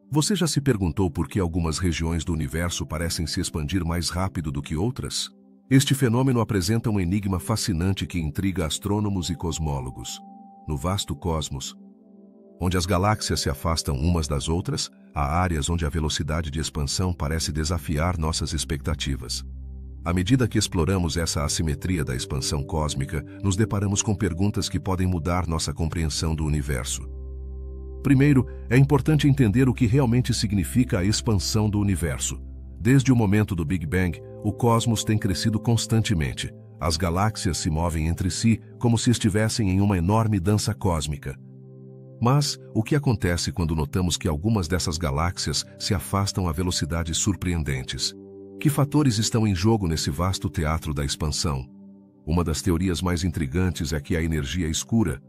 Speaker 1: Você já se perguntou por que algumas regiões do universo parecem se expandir mais rápido do que outras? Este fenômeno apresenta um enigma fascinante que intriga astrônomos e cosmólogos. No vasto cosmos, onde as galáxias se afastam umas das outras, há áreas onde a velocidade de expansão parece desafiar nossas expectativas. À medida que exploramos essa assimetria da expansão cósmica, nos deparamos com perguntas que podem mudar nossa compreensão do universo. Primeiro, é importante entender o que realmente significa a expansão do universo. Desde o momento do Big Bang, o cosmos tem crescido constantemente. As galáxias se movem entre si como se estivessem em uma enorme dança cósmica. Mas, o que acontece quando notamos que algumas dessas galáxias se afastam a velocidades surpreendentes? Que fatores estão em jogo nesse vasto teatro da expansão? Uma das teorias mais intrigantes é que a energia escura,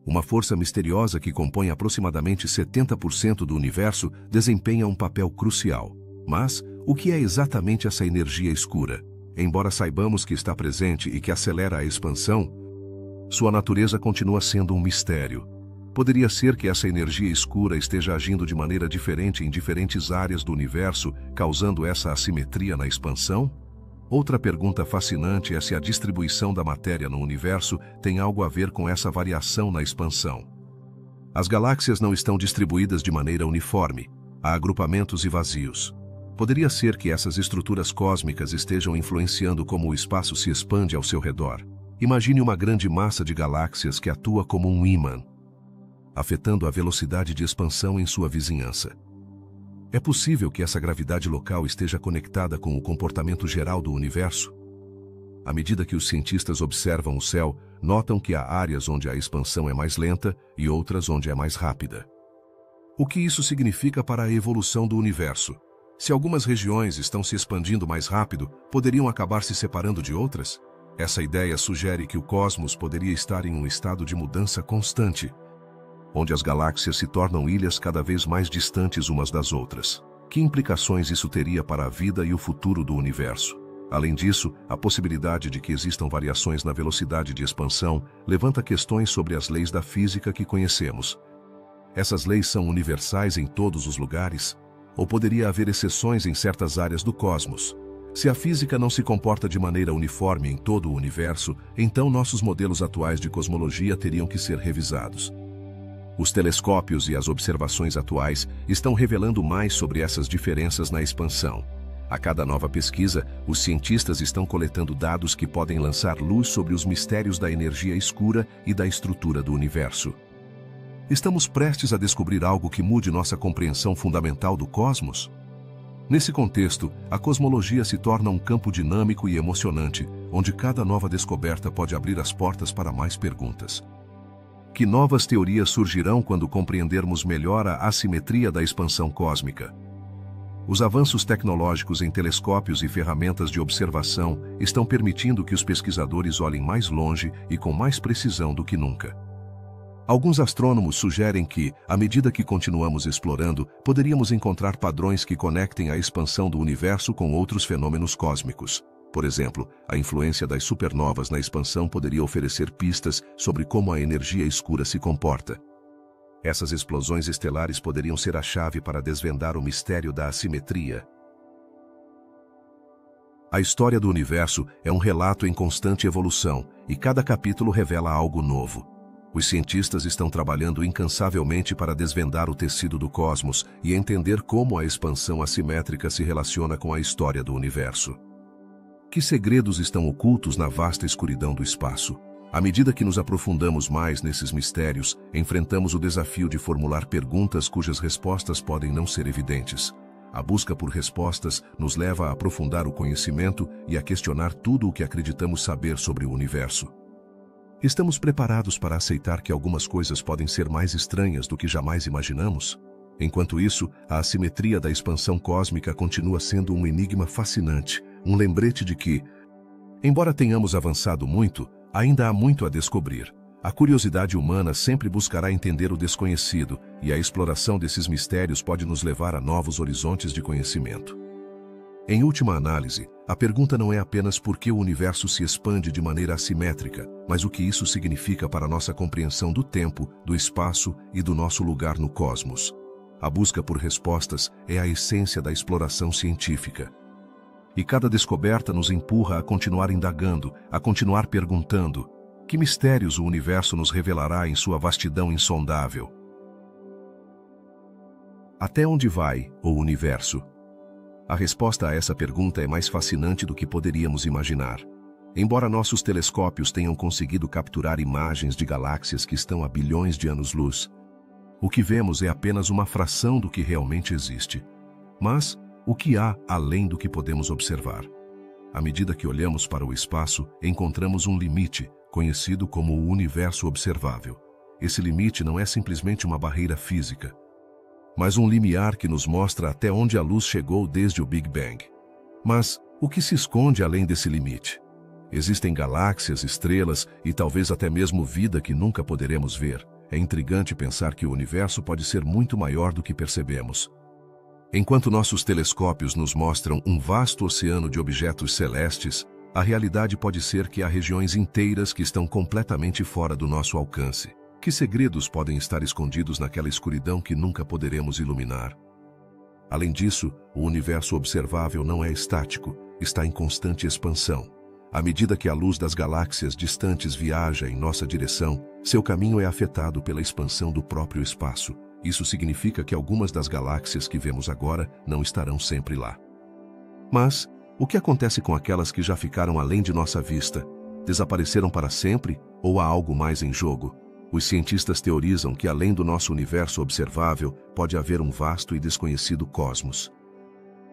Speaker 1: uma força misteriosa que compõe aproximadamente 70% do universo, desempenha um papel crucial. Mas, o que é exatamente essa energia escura? Embora saibamos que está presente e que acelera a expansão, sua natureza continua sendo um mistério. Poderia ser que essa energia escura esteja agindo de maneira diferente em diferentes áreas do universo, causando essa assimetria na expansão? Outra pergunta fascinante é se a distribuição da matéria no universo tem algo a ver com essa variação na expansão. As galáxias não estão distribuídas de maneira uniforme, há agrupamentos e vazios. Poderia ser que essas estruturas cósmicas estejam influenciando como o espaço se expande ao seu redor. Imagine uma grande massa de galáxias que atua como um ímã, afetando a velocidade de expansão em sua vizinhança. É possível que essa gravidade local esteja conectada com o comportamento geral do universo? À medida que os cientistas observam o céu, notam que há áreas onde a expansão é mais lenta e outras onde é mais rápida. O que isso significa para a evolução do universo? Se algumas regiões estão se expandindo mais rápido, poderiam acabar se separando de outras? Essa ideia sugere que o cosmos poderia estar em um estado de mudança constante, onde as galáxias se tornam ilhas cada vez mais distantes umas das outras. Que implicações isso teria para a vida e o futuro do universo? Além disso, a possibilidade de que existam variações na velocidade de expansão levanta questões sobre as leis da física que conhecemos. Essas leis são universais em todos os lugares? Ou poderia haver exceções em certas áreas do cosmos? Se a física não se comporta de maneira uniforme em todo o universo, então nossos modelos atuais de cosmologia teriam que ser revisados. Os telescópios e as observações atuais estão revelando mais sobre essas diferenças na expansão. A cada nova pesquisa, os cientistas estão coletando dados que podem lançar luz sobre os mistérios da energia escura e da estrutura do universo. Estamos prestes a descobrir algo que mude nossa compreensão fundamental do cosmos? Nesse contexto, a cosmologia se torna um campo dinâmico e emocionante, onde cada nova descoberta pode abrir as portas para mais perguntas. Que novas teorias surgirão quando compreendermos melhor a assimetria da expansão cósmica? Os avanços tecnológicos em telescópios e ferramentas de observação estão permitindo que os pesquisadores olhem mais longe e com mais precisão do que nunca. Alguns astrônomos sugerem que, à medida que continuamos explorando, poderíamos encontrar padrões que conectem a expansão do universo com outros fenômenos cósmicos. Por exemplo, a influência das supernovas na expansão poderia oferecer pistas sobre como a energia escura se comporta. Essas explosões estelares poderiam ser a chave para desvendar o mistério da assimetria. A história do universo é um relato em constante evolução, e cada capítulo revela algo novo. Os cientistas estão trabalhando incansavelmente para desvendar o tecido do cosmos e entender como a expansão assimétrica se relaciona com a história do universo. Que segredos estão ocultos na vasta escuridão do espaço? À medida que nos aprofundamos mais nesses mistérios, enfrentamos o desafio de formular perguntas cujas respostas podem não ser evidentes. A busca por respostas nos leva a aprofundar o conhecimento e a questionar tudo o que acreditamos saber sobre o universo. Estamos preparados para aceitar que algumas coisas podem ser mais estranhas do que jamais imaginamos? Enquanto isso, a assimetria da expansão cósmica continua sendo um enigma fascinante, um lembrete de que, embora tenhamos avançado muito, ainda há muito a descobrir. A curiosidade humana sempre buscará entender o desconhecido, e a exploração desses mistérios pode nos levar a novos horizontes de conhecimento. Em última análise, a pergunta não é apenas por que o universo se expande de maneira assimétrica, mas o que isso significa para nossa compreensão do tempo, do espaço e do nosso lugar no cosmos. A busca por respostas é a essência da exploração científica. E cada descoberta nos empurra a continuar indagando, a continuar perguntando: que mistérios o universo nos revelará em sua vastidão insondável? Até onde vai o universo? A resposta a essa pergunta é mais fascinante do que poderíamos imaginar. Embora nossos telescópios tenham conseguido capturar imagens de galáxias que estão a bilhões de anos-luz, o que vemos é apenas uma fração do que realmente existe. Mas o que há além do que podemos observar? À medida que olhamos para o espaço, encontramos um limite, conhecido como o universo observável. Esse limite não é simplesmente uma barreira física, mas um limiar que nos mostra até onde a luz chegou desde o Big Bang. Mas o que se esconde além desse limite? Existem galáxias, estrelas e talvez até mesmo vida que nunca poderemos ver. É intrigante pensar que o universo pode ser muito maior do que percebemos. Enquanto nossos telescópios nos mostram um vasto oceano de objetos celestes, a realidade pode ser que há regiões inteiras que estão completamente fora do nosso alcance. Que segredos podem estar escondidos naquela escuridão que nunca poderemos iluminar? Além disso, o universo observável não é estático, está em constante expansão. À medida que a luz das galáxias distantes viaja em nossa direção, seu caminho é afetado pela expansão do próprio espaço. Isso significa que algumas das galáxias que vemos agora não estarão sempre lá. Mas, o que acontece com aquelas que já ficaram além de nossa vista? Desapareceram para sempre ou há algo mais em jogo? Os cientistas teorizam que além do nosso universo observável, pode haver um vasto e desconhecido cosmos.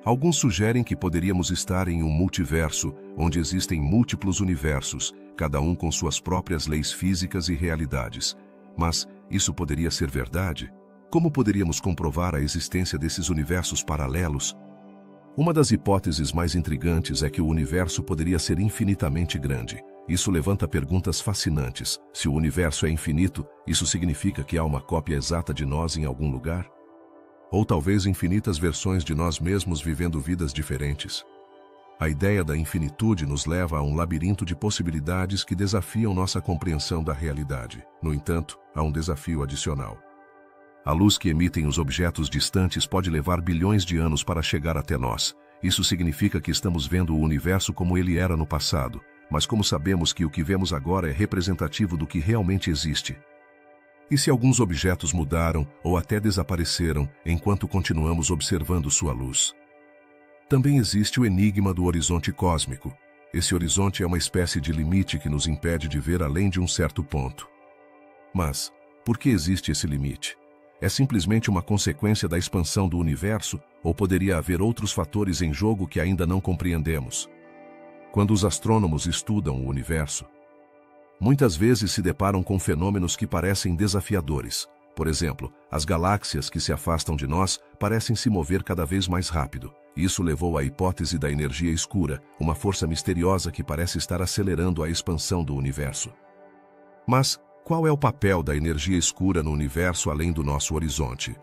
Speaker 1: Alguns sugerem que poderíamos estar em um multiverso, onde existem múltiplos universos, cada um com suas próprias leis físicas e realidades. Mas isso poderia ser verdade? Como poderíamos comprovar a existência desses universos paralelos? Uma das hipóteses mais intrigantes é que o universo poderia ser infinitamente grande. Isso levanta perguntas fascinantes. Se o universo é infinito, isso significa que há uma cópia exata de nós em algum lugar? Ou talvez infinitas versões de nós mesmos vivendo vidas diferentes? A ideia da infinitude nos leva a um labirinto de possibilidades que desafiam nossa compreensão da realidade. No entanto, há um desafio adicional. A luz que emitem os objetos distantes pode levar bilhões de anos para chegar até nós. Isso significa que estamos vendo o universo como ele era no passado, mas como sabemos que o que vemos agora é representativo do que realmente existe? E se alguns objetos mudaram ou até desapareceram enquanto continuamos observando sua luz? Também existe o enigma do horizonte cósmico. Esse horizonte é uma espécie de limite que nos impede de ver além de um certo ponto. Mas, por que existe esse limite? É simplesmente uma consequência da expansão do universo ou poderia haver outros fatores em jogo que ainda não compreendemos? Quando os astrônomos estudam o universo, muitas vezes se deparam com fenômenos que parecem desafiadores. Por exemplo, as galáxias que se afastam de nós parecem se mover cada vez mais rápido. Isso levou à hipótese da energia escura, uma força misteriosa que parece estar acelerando a expansão do universo. Mas, qual é o papel da energia escura no universo além do nosso horizonte?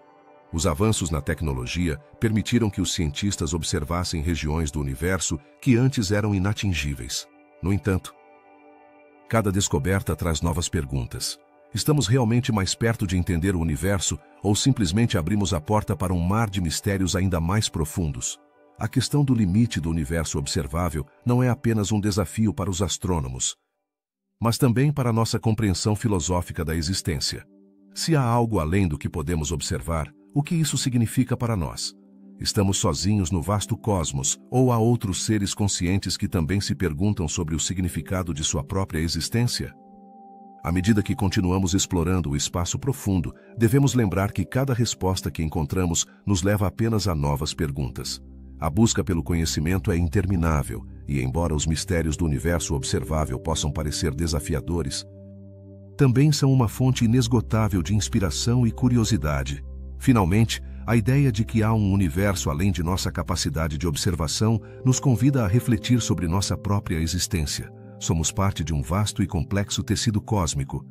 Speaker 1: Os avanços na tecnologia permitiram que os cientistas observassem regiões do universo que antes eram inatingíveis. No entanto, cada descoberta traz novas perguntas. Estamos realmente mais perto de entender o universo ou simplesmente abrimos a porta para um mar de mistérios ainda mais profundos? A questão do limite do universo observável não é apenas um desafio para os astrônomos, mas também para nossa compreensão filosófica da existência. Se há algo além do que podemos observar, o que isso significa para nós? Estamos sozinhos no vasto cosmos, ou há outros seres conscientes que também se perguntam sobre o significado de sua própria existência? À medida que continuamos explorando o espaço profundo, devemos lembrar que cada resposta que encontramos nos leva apenas a novas perguntas. A busca pelo conhecimento é interminável, e embora os mistérios do universo observável possam parecer desafiadores, também são uma fonte inesgotável de inspiração e curiosidade. Finalmente, a ideia de que há um universo além de nossa capacidade de observação nos convida a refletir sobre nossa própria existência. Somos parte de um vasto e complexo tecido cósmico.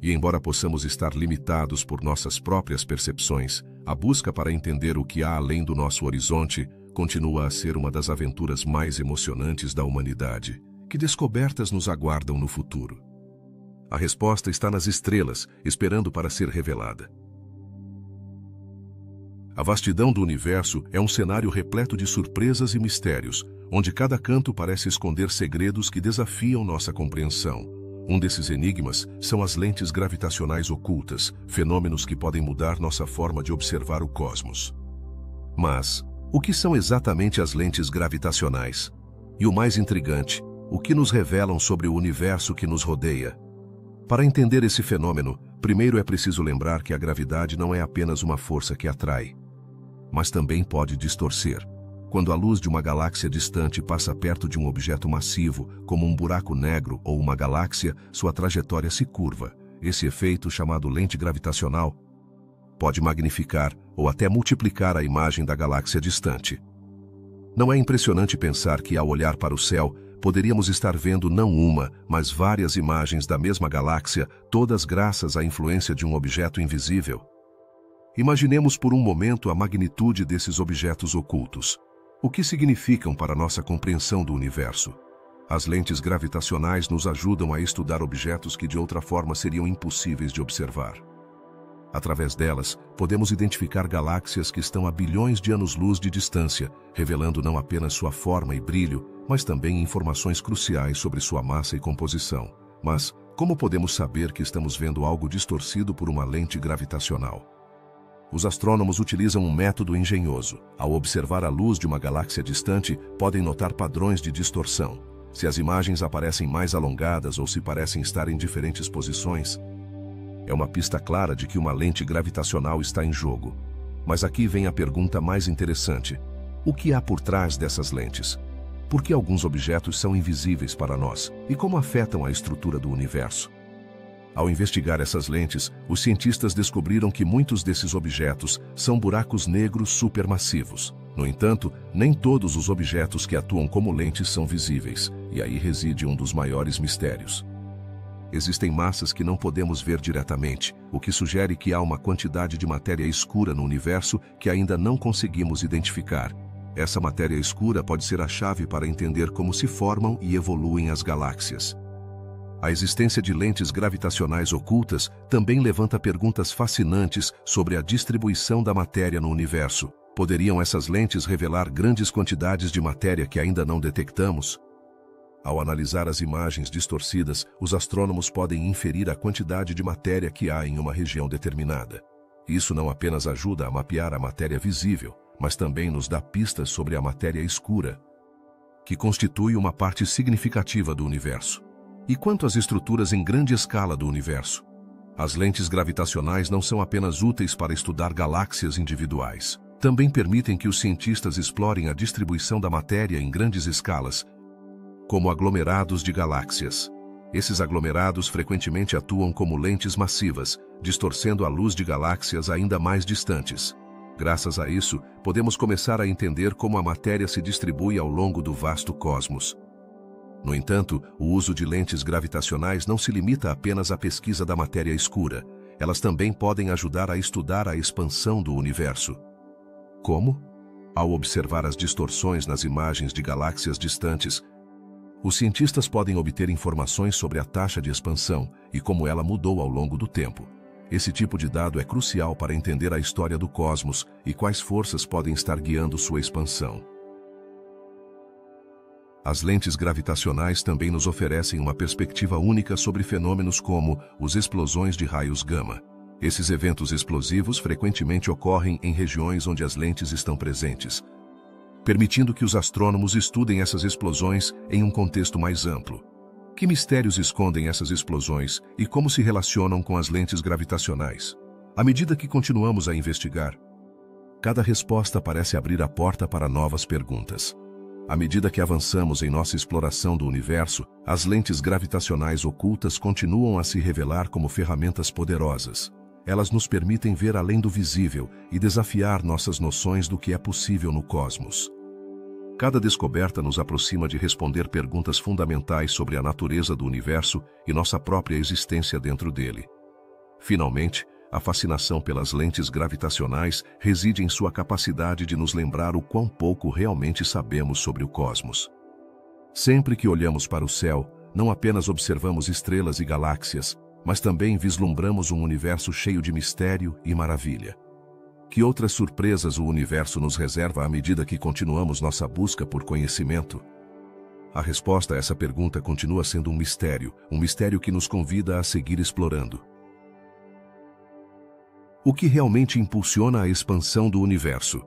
Speaker 1: E embora possamos estar limitados por nossas próprias percepções, a busca para entender o que há além do nosso horizonte continua a ser uma das aventuras mais emocionantes da humanidade. Que descobertas nos aguardam no futuro? A resposta está nas estrelas, esperando para ser revelada. A vastidão do universo é um cenário repleto de surpresas e mistérios, onde cada canto parece esconder segredos que desafiam nossa compreensão. Um desses enigmas são as lentes gravitacionais ocultas, fenômenos que podem mudar nossa forma de observar o cosmos. Mas, o que são exatamente as lentes gravitacionais? E o mais intrigante, o que nos revelam sobre o universo que nos rodeia? Para entender esse fenômeno, primeiro é preciso lembrar que a gravidade não é apenas uma força que atrai, mas também pode distorcer. Quando a luz de uma galáxia distante passa perto de um objeto massivo, como um buraco negro ou uma galáxia, sua trajetória se curva. Esse efeito, chamado lente gravitacional, pode magnificar ou até multiplicar a imagem da galáxia distante. Não é impressionante pensar que, ao olhar para o céu, poderíamos estar vendo não uma, mas várias imagens da mesma galáxia, todas graças à influência de um objeto invisível? Imaginemos por um momento a magnitude desses objetos ocultos. O que significam para nossa compreensão do universo? As lentes gravitacionais nos ajudam a estudar objetos que de outra forma seriam impossíveis de observar. Através delas, podemos identificar galáxias que estão a bilhões de anos-luz de distância, revelando não apenas sua forma e brilho, mas também informações cruciais sobre sua massa e composição. Mas, como podemos saber que estamos vendo algo distorcido por uma lente gravitacional? Os astrônomos utilizam um método engenhoso. Ao observar a luz de uma galáxia distante, podem notar padrões de distorção. Se as imagens aparecem mais alongadas ou se parecem estar em diferentes posições, é uma pista clara de que uma lente gravitacional está em jogo. Mas aqui vem a pergunta mais interessante. O que há por trás dessas lentes? Por que alguns objetos são invisíveis para nós? E como afetam a estrutura do universo? Ao investigar essas lentes, os cientistas descobriram que muitos desses objetos são buracos negros supermassivos. No entanto, nem todos os objetos que atuam como lentes são visíveis, e aí reside um dos maiores mistérios. Existem massas que não podemos ver diretamente, o que sugere que há uma quantidade de matéria escura no universo que ainda não conseguimos identificar. Essa matéria escura pode ser a chave para entender como se formam e evoluem as galáxias. A existência de lentes gravitacionais ocultas também levanta perguntas fascinantes sobre a distribuição da matéria no universo. Poderiam essas lentes revelar grandes quantidades de matéria que ainda não detectamos? Ao analisar as imagens distorcidas, os astrônomos podem inferir a quantidade de matéria que há em uma região determinada. Isso não apenas ajuda a mapear a matéria visível, mas também nos dá pistas sobre a matéria escura, que constitui uma parte significativa do universo. E quanto às estruturas em grande escala do universo? As lentes gravitacionais não são apenas úteis para estudar galáxias individuais. Também permitem que os cientistas explorem a distribuição da matéria em grandes escalas, como aglomerados de galáxias. Esses aglomerados frequentemente atuam como lentes massivas, distorcendo a luz de galáxias ainda mais distantes. Graças a isso, podemos começar a entender como a matéria se distribui ao longo do vasto cosmos. No entanto, o uso de lentes gravitacionais não se limita apenas à pesquisa da matéria escura. Elas também podem ajudar a estudar a expansão do universo. Como? Ao observar as distorções nas imagens de galáxias distantes, os cientistas podem obter informações sobre a taxa de expansão e como ela mudou ao longo do tempo. Esse tipo de dado é crucial para entender a história do cosmos e quais forças podem estar guiando sua expansão. As lentes gravitacionais também nos oferecem uma perspectiva única sobre fenômenos como as explosões de raios gama. Esses eventos explosivos frequentemente ocorrem em regiões onde as lentes estão presentes, permitindo que os astrônomos estudem essas explosões em um contexto mais amplo. Que mistérios escondem essas explosões e como se relacionam com as lentes gravitacionais? À medida que continuamos a investigar, cada resposta parece abrir a porta para novas perguntas. À medida que avançamos em nossa exploração do universo, as lentes gravitacionais ocultas continuam a se revelar como ferramentas poderosas. Elas nos permitem ver além do visível e desafiar nossas noções do que é possível no cosmos. Cada descoberta nos aproxima de responder perguntas fundamentais sobre a natureza do universo e nossa própria existência dentro dele. Finalmente, a fascinação pelas lentes gravitacionais reside em sua capacidade de nos lembrar o quão pouco realmente sabemos sobre o cosmos. Sempre que olhamos para o céu, não apenas observamos estrelas e galáxias, mas também vislumbramos um universo cheio de mistério e maravilha. Que outras surpresas o universo nos reserva à medida que continuamos nossa busca por conhecimento? A resposta a essa pergunta continua sendo um mistério que nos convida a seguir explorando. O que realmente impulsiona a expansão do universo?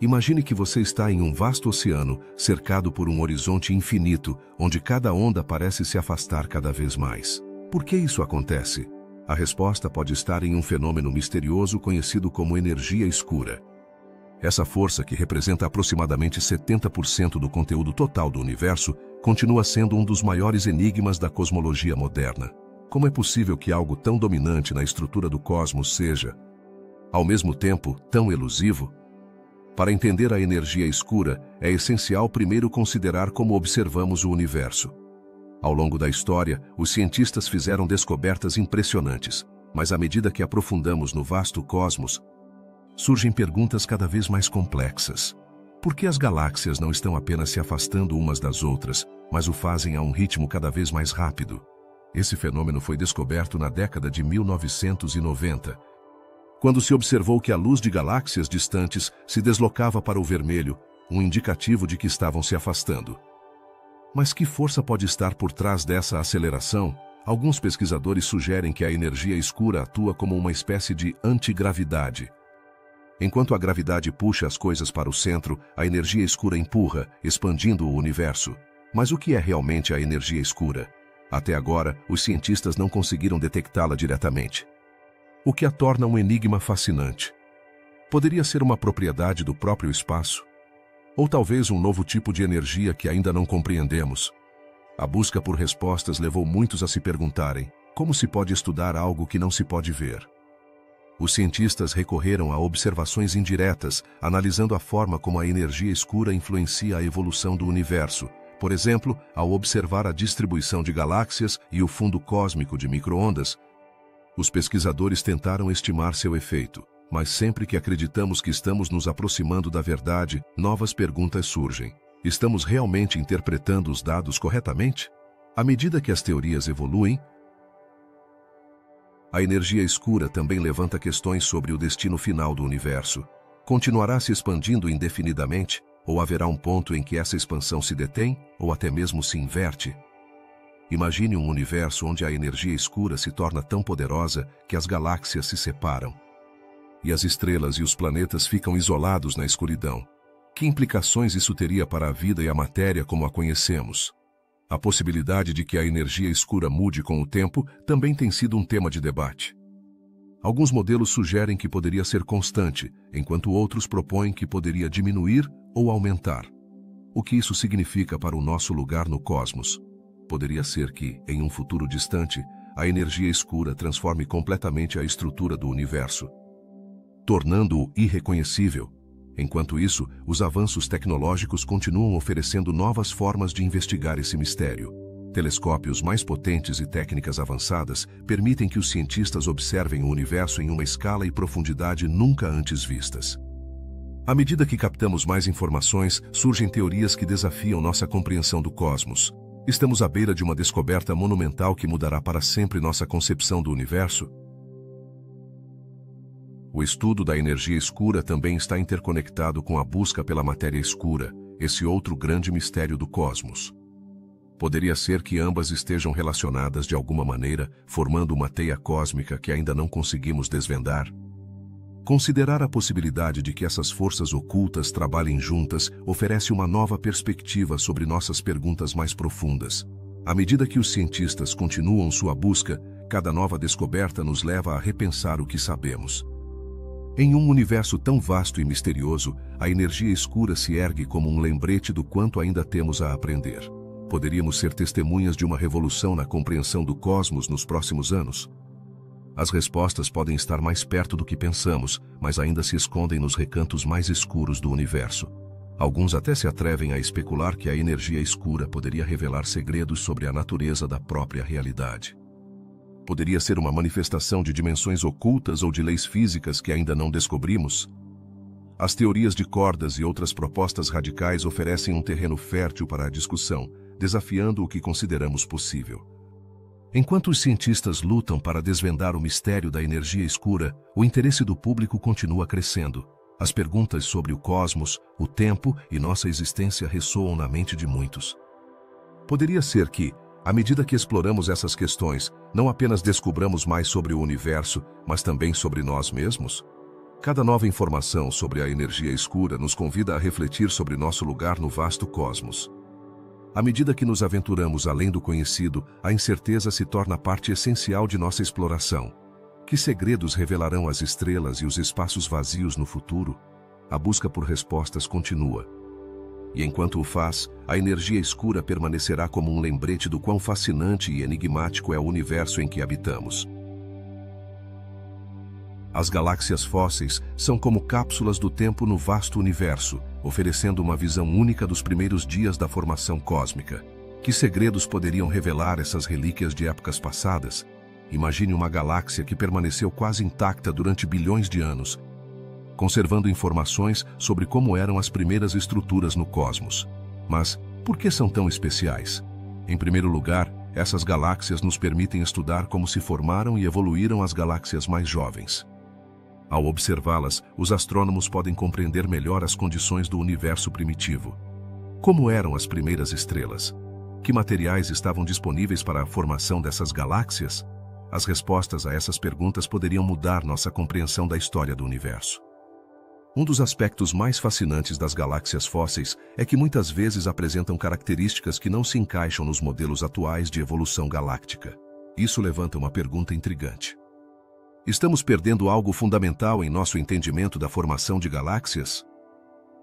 Speaker 1: Imagine que você está em um vasto oceano, cercado por um horizonte infinito, onde cada onda parece se afastar cada vez mais. Por que isso acontece? A resposta pode estar em um fenômeno misterioso conhecido como energia escura. Essa força, que representa aproximadamente 70% do conteúdo total do universo, continua sendo um dos maiores enigmas da cosmologia moderna. Como é possível que algo tão dominante na estrutura do cosmos seja, ao mesmo tempo, tão elusivo? Para entender a energia escura, é essencial primeiro considerar como observamos o universo. Ao longo da história, os cientistas fizeram descobertas impressionantes, mas à medida que aprofundamos no vasto cosmos, surgem perguntas cada vez mais complexas. Por que as galáxias não estão apenas se afastando umas das outras, mas o fazem a um ritmo cada vez mais rápido? Esse fenômeno foi descoberto na década de 1990, quando se observou que a luz de galáxias distantes se deslocava para o vermelho, um indicativo de que estavam se afastando. Mas que força pode estar por trás dessa aceleração? Alguns pesquisadores sugerem que a energia escura atua como uma espécie de antigravidade. Enquanto a gravidade puxa as coisas para o centro, a energia escura empurra, expandindo o universo. Mas o que é realmente a energia escura? Até agora, os cientistas não conseguiram detectá-la diretamente, o que a torna um enigma fascinante. Poderia ser uma propriedade do próprio espaço? Ou talvez um novo tipo de energia que ainda não compreendemos? A busca por respostas levou muitos a se perguntarem: como se pode estudar algo que não se pode ver? Os cientistas recorreram a observações indiretas, analisando a forma como a energia escura influencia a evolução do universo. Por exemplo, ao observar a distribuição de galáxias e o fundo cósmico de micro-ondas, os pesquisadores tentaram estimar seu efeito. Mas sempre que acreditamos que estamos nos aproximando da verdade, novas perguntas surgem. Estamos realmente interpretando os dados corretamente? À medida que as teorias evoluem, a energia escura também levanta questões sobre o destino final do universo. Continuará se expandindo indefinidamente, ou haverá um ponto em que essa expansão se detém, ou até mesmo se inverte? Imagine um universo onde a energia escura se torna tão poderosa que as galáxias se separam. E as estrelas e os planetas ficam isolados na escuridão. Que implicações isso teria para a vida e a matéria como a conhecemos? A possibilidade de que a energia escura mude com o tempo também tem sido um tema de debate. Alguns modelos sugerem que poderia ser constante, enquanto outros propõem que poderia diminuir ou aumentar. O que isso significa para o nosso lugar no cosmos? Poderia ser que, em um futuro distante, a energia escura transforme completamente a estrutura do universo, tornando-o irreconhecível. Enquanto isso, os avanços tecnológicos continuam oferecendo novas formas de investigar esse mistério. Telescópios mais potentes e técnicas avançadas permitem que os cientistas observem o universo em uma escala e profundidade nunca antes vistas. À medida que captamos mais informações, surgem teorias que desafiam nossa compreensão do cosmos. Estamos à beira de uma descoberta monumental que mudará para sempre nossa concepção do universo. O estudo da energia escura também está interconectado com a busca pela matéria escura, esse outro grande mistério do cosmos. Poderia ser que ambas estejam relacionadas de alguma maneira, formando uma teia cósmica que ainda não conseguimos desvendar. Considerar a possibilidade de que essas forças ocultas trabalhem juntas oferece uma nova perspectiva sobre nossas perguntas mais profundas. À medida que os cientistas continuam sua busca, cada nova descoberta nos leva a repensar o que sabemos. Em um universo tão vasto e misterioso, a energia escura se ergue como um lembrete do quanto ainda temos a aprender. Poderíamos ser testemunhas de uma revolução na compreensão do cosmos nos próximos anos? As respostas podem estar mais perto do que pensamos, mas ainda se escondem nos recantos mais escuros do universo. Alguns até se atrevem a especular que a energia escura poderia revelar segredos sobre a natureza da própria realidade. Poderia ser uma manifestação de dimensões ocultas ou de leis físicas que ainda não descobrimos? As teorias de cordas e outras propostas radicais oferecem um terreno fértil para a discussão, desafiando o que consideramos possível. Enquanto os cientistas lutam para desvendar o mistério da energia escura, o interesse do público continua crescendo. As perguntas sobre o cosmos, o tempo e nossa existência ressoam na mente de muitos. Poderia ser que, à medida que exploramos essas questões, não apenas descobramos mais sobre o universo, mas também sobre nós mesmos? Cada nova informação sobre a energia escura nos convida a refletir sobre nosso lugar no vasto cosmos. À medida que nos aventuramos além do conhecido, a incerteza se torna parte essencial de nossa exploração. Que segredos revelarão as estrelas e os espaços vazios no futuro? A busca por respostas continua. E enquanto o faz, a energia escura permanecerá como um lembrete do quão fascinante e enigmático é o universo em que habitamos. As galáxias fósseis são como cápsulas do tempo no vasto universo, oferecendo uma visão única dos primeiros dias da formação cósmica. Que segredos poderiam revelar essas relíquias de épocas passadas? Imagine uma galáxia que permaneceu quase intacta durante bilhões de anos, conservando informações sobre como eram as primeiras estruturas no cosmos. Mas, por que são tão especiais? Em primeiro lugar, essas galáxias nos permitem estudar como se formaram e evoluíram as galáxias mais jovens. Ao observá-las, os astrônomos podem compreender melhor as condições do universo primitivo. Como eram as primeiras estrelas? Que materiais estavam disponíveis para a formação dessas galáxias? As respostas a essas perguntas poderiam mudar nossa compreensão da história do universo. Um dos aspectos mais fascinantes das galáxias fósseis é que muitas vezes apresentam características que não se encaixam nos modelos atuais de evolução galáctica. Isso levanta uma pergunta intrigante. Estamos perdendo algo fundamental em nosso entendimento da formação de galáxias?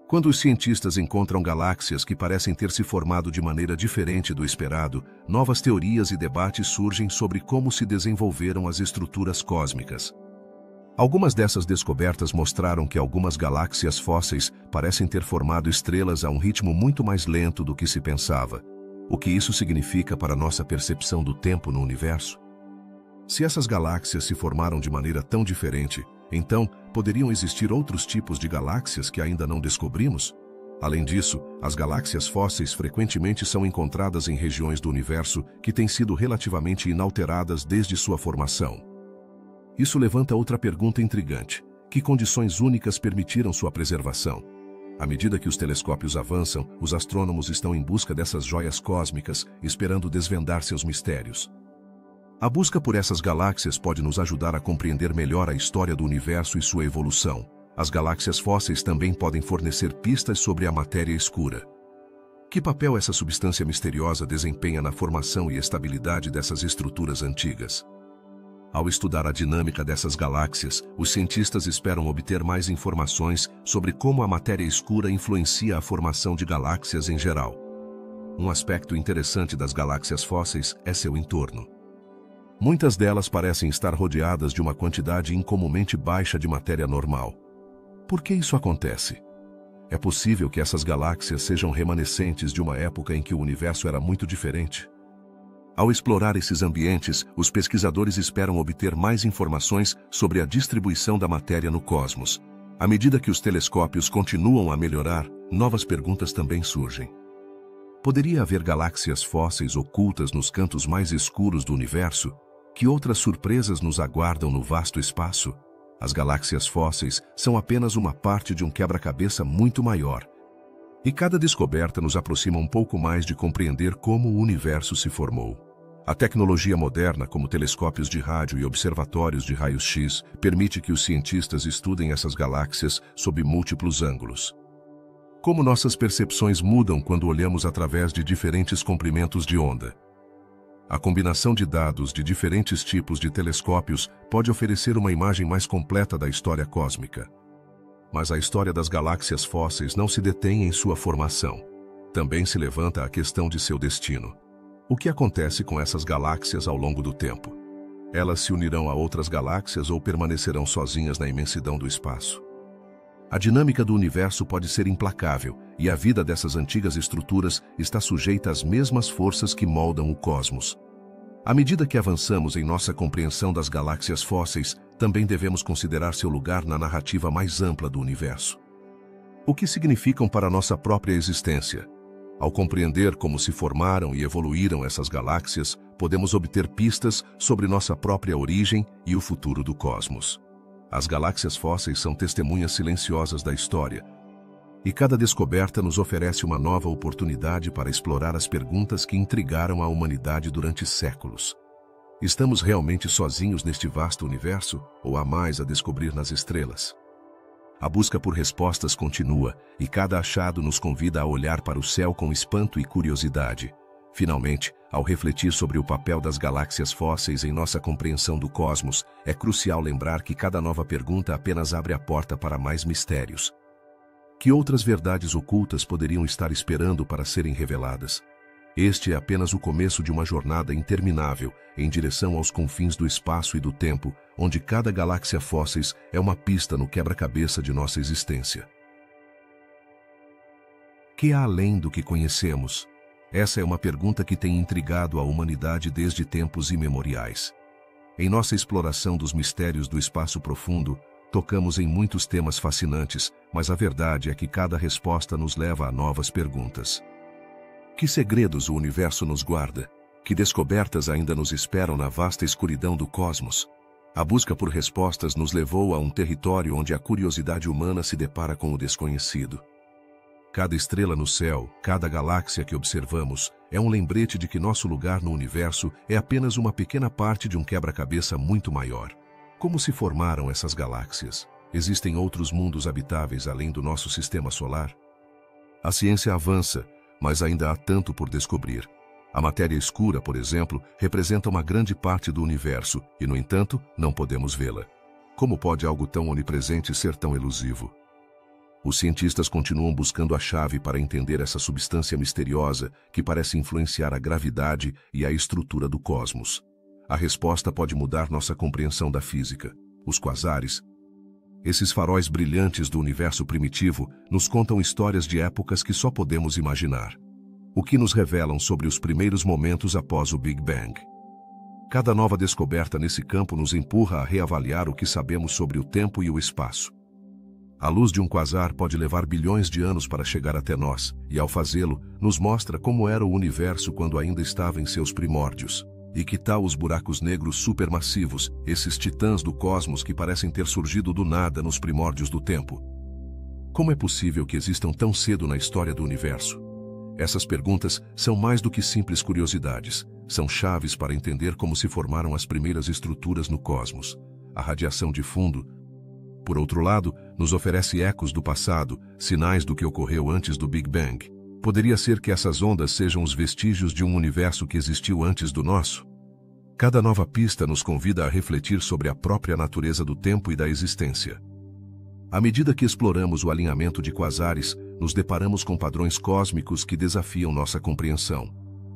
Speaker 1: Quando os cientistas encontram galáxias que parecem ter se formado de maneira diferente do esperado, novas teorias e debates surgem sobre como se desenvolveram as estruturas cósmicas. Algumas dessas descobertas mostraram que algumas galáxias fósseis parecem ter formado estrelas a um ritmo muito mais lento do que se pensava. O que isso significa para nossa percepção do tempo no universo? Se essas galáxias se formaram de maneira tão diferente, então poderiam existir outros tipos de galáxias que ainda não descobrimos? Além disso, as galáxias fósseis frequentemente são encontradas em regiões do universo que têm sido relativamente inalteradas desde sua formação. Isso levanta outra pergunta intrigante: que condições únicas permitiram sua preservação? À medida que os telescópios avançam, os astrônomos estão em busca dessas joias cósmicas, esperando desvendar seus mistérios. A busca por essas galáxias pode nos ajudar a compreender melhor a história do universo e sua evolução. As galáxias fósseis também podem fornecer pistas sobre a matéria escura. Que papel essa substância misteriosa desempenha na formação e estabilidade dessas estruturas antigas? Ao estudar a dinâmica dessas galáxias, os cientistas esperam obter mais informações sobre como a matéria escura influencia a formação de galáxias em geral. Um aspecto interessante das galáxias fósseis é seu entorno. Muitas delas parecem estar rodeadas de uma quantidade incomumente baixa de matéria normal. Por que isso acontece? É possível que essas galáxias sejam remanescentes de uma época em que o universo era muito diferente. Ao explorar esses ambientes, os pesquisadores esperam obter mais informações sobre a distribuição da matéria no cosmos. À medida que os telescópios continuam a melhorar, novas perguntas também surgem. Poderia haver galáxias fósseis ocultas nos cantos mais escuros do universo? Que outras surpresas nos aguardam no vasto espaço? As galáxias fósseis são apenas uma parte de um quebra-cabeça muito maior. E cada descoberta nos aproxima um pouco mais de compreender como o universo se formou. A tecnologia moderna, como telescópios de rádio e observatórios de raios-x, permite que os cientistas estudem essas galáxias sob múltiplos ângulos. Como nossas percepções mudam quando olhamos através de diferentes comprimentos de onda? A combinação de dados de diferentes tipos de telescópios pode oferecer uma imagem mais completa da história cósmica. Mas a história das galáxias fósseis não se detém em sua formação. Também se levanta a questão de seu destino. O que acontece com essas galáxias ao longo do tempo? Elas se unirão a outras galáxias ou permanecerão sozinhas na imensidão do espaço? A dinâmica do universo pode ser implacável, e a vida dessas antigas estruturas está sujeita às mesmas forças que moldam o cosmos. À medida que avançamos em nossa compreensão das galáxias fósseis, também devemos considerar seu lugar na narrativa mais ampla do universo. O que significam para nossa própria existência? Ao compreender como se formaram e evoluíram essas galáxias, podemos obter pistas sobre nossa própria origem e o futuro do cosmos. As galáxias fósseis são testemunhas silenciosas da história, e cada descoberta nos oferece uma nova oportunidade para explorar as perguntas que intrigaram a humanidade durante séculos. Estamos realmente sozinhos neste vasto universo, ou há mais a descobrir nas estrelas? A busca por respostas continua, e cada achado nos convida a olhar para o céu com espanto e curiosidade. Finalmente, ao refletir sobre o papel das galáxias fósseis em nossa compreensão do cosmos, é crucial lembrar que cada nova pergunta apenas abre a porta para mais mistérios. Que outras verdades ocultas poderiam estar esperando para serem reveladas? Este é apenas o começo de uma jornada interminável em direção aos confins do espaço e do tempo, onde cada galáxia fósseis é uma pista no quebra-cabeça de nossa existência. Que há além do que conhecemos? Essa é uma pergunta que tem intrigado a humanidade desde tempos imemoriais. Em nossa exploração dos mistérios do espaço profundo, tocamos em muitos temas fascinantes, mas a verdade é que cada resposta nos leva a novas perguntas. Que segredos o universo nos guarda? Que descobertas ainda nos esperam na vasta escuridão do cosmos? A busca por respostas nos levou a um território onde a curiosidade humana se depara com o desconhecido. Cada estrela no céu, cada galáxia que observamos, é um lembrete de que nosso lugar no universo é apenas uma pequena parte de um quebra-cabeça muito maior. Como se formaram essas galáxias? Existem outros mundos habitáveis além do nosso sistema solar? A ciência avança, mas ainda há tanto por descobrir. A matéria escura, por exemplo, representa uma grande parte do universo e, no entanto, não podemos vê-la. Como pode algo tão onipresente ser tão elusivo? Os cientistas continuam buscando a chave para entender essa substância misteriosa que parece influenciar a gravidade e a estrutura do cosmos. A resposta pode mudar nossa compreensão da física. Os quasares, esses faróis brilhantes do universo primitivo, nos contam histórias de épocas que só podemos imaginar. O que nos revelam sobre os primeiros momentos após o Big Bang? Cada nova descoberta nesse campo nos empurra a reavaliar o que sabemos sobre o tempo e o espaço. A luz de um quasar pode levar bilhões de anos para chegar até nós, e ao fazê-lo, nos mostra como era o universo quando ainda estava em seus primórdios. E que tal os buracos negros supermassivos, esses titãs do cosmos que parecem ter surgido do nada nos primórdios do tempo? Como é possível que existam tão cedo na história do universo? Essas perguntas são mais do que simples curiosidades. São chaves para entender como se formaram as primeiras estruturas no cosmos. A radiação de fundo, por outro lado, nos oferece ecos do passado, sinais do que ocorreu antes do Big Bang. Poderia ser que essas ondas sejam os vestígios de um universo que existiu antes do nosso? Cada nova pista nos convida a refletir sobre a própria natureza do tempo e da existência. À medida que exploramos o alinhamento de quasares, nos deparamos com padrões cósmicos que desafiam nossa compreensão.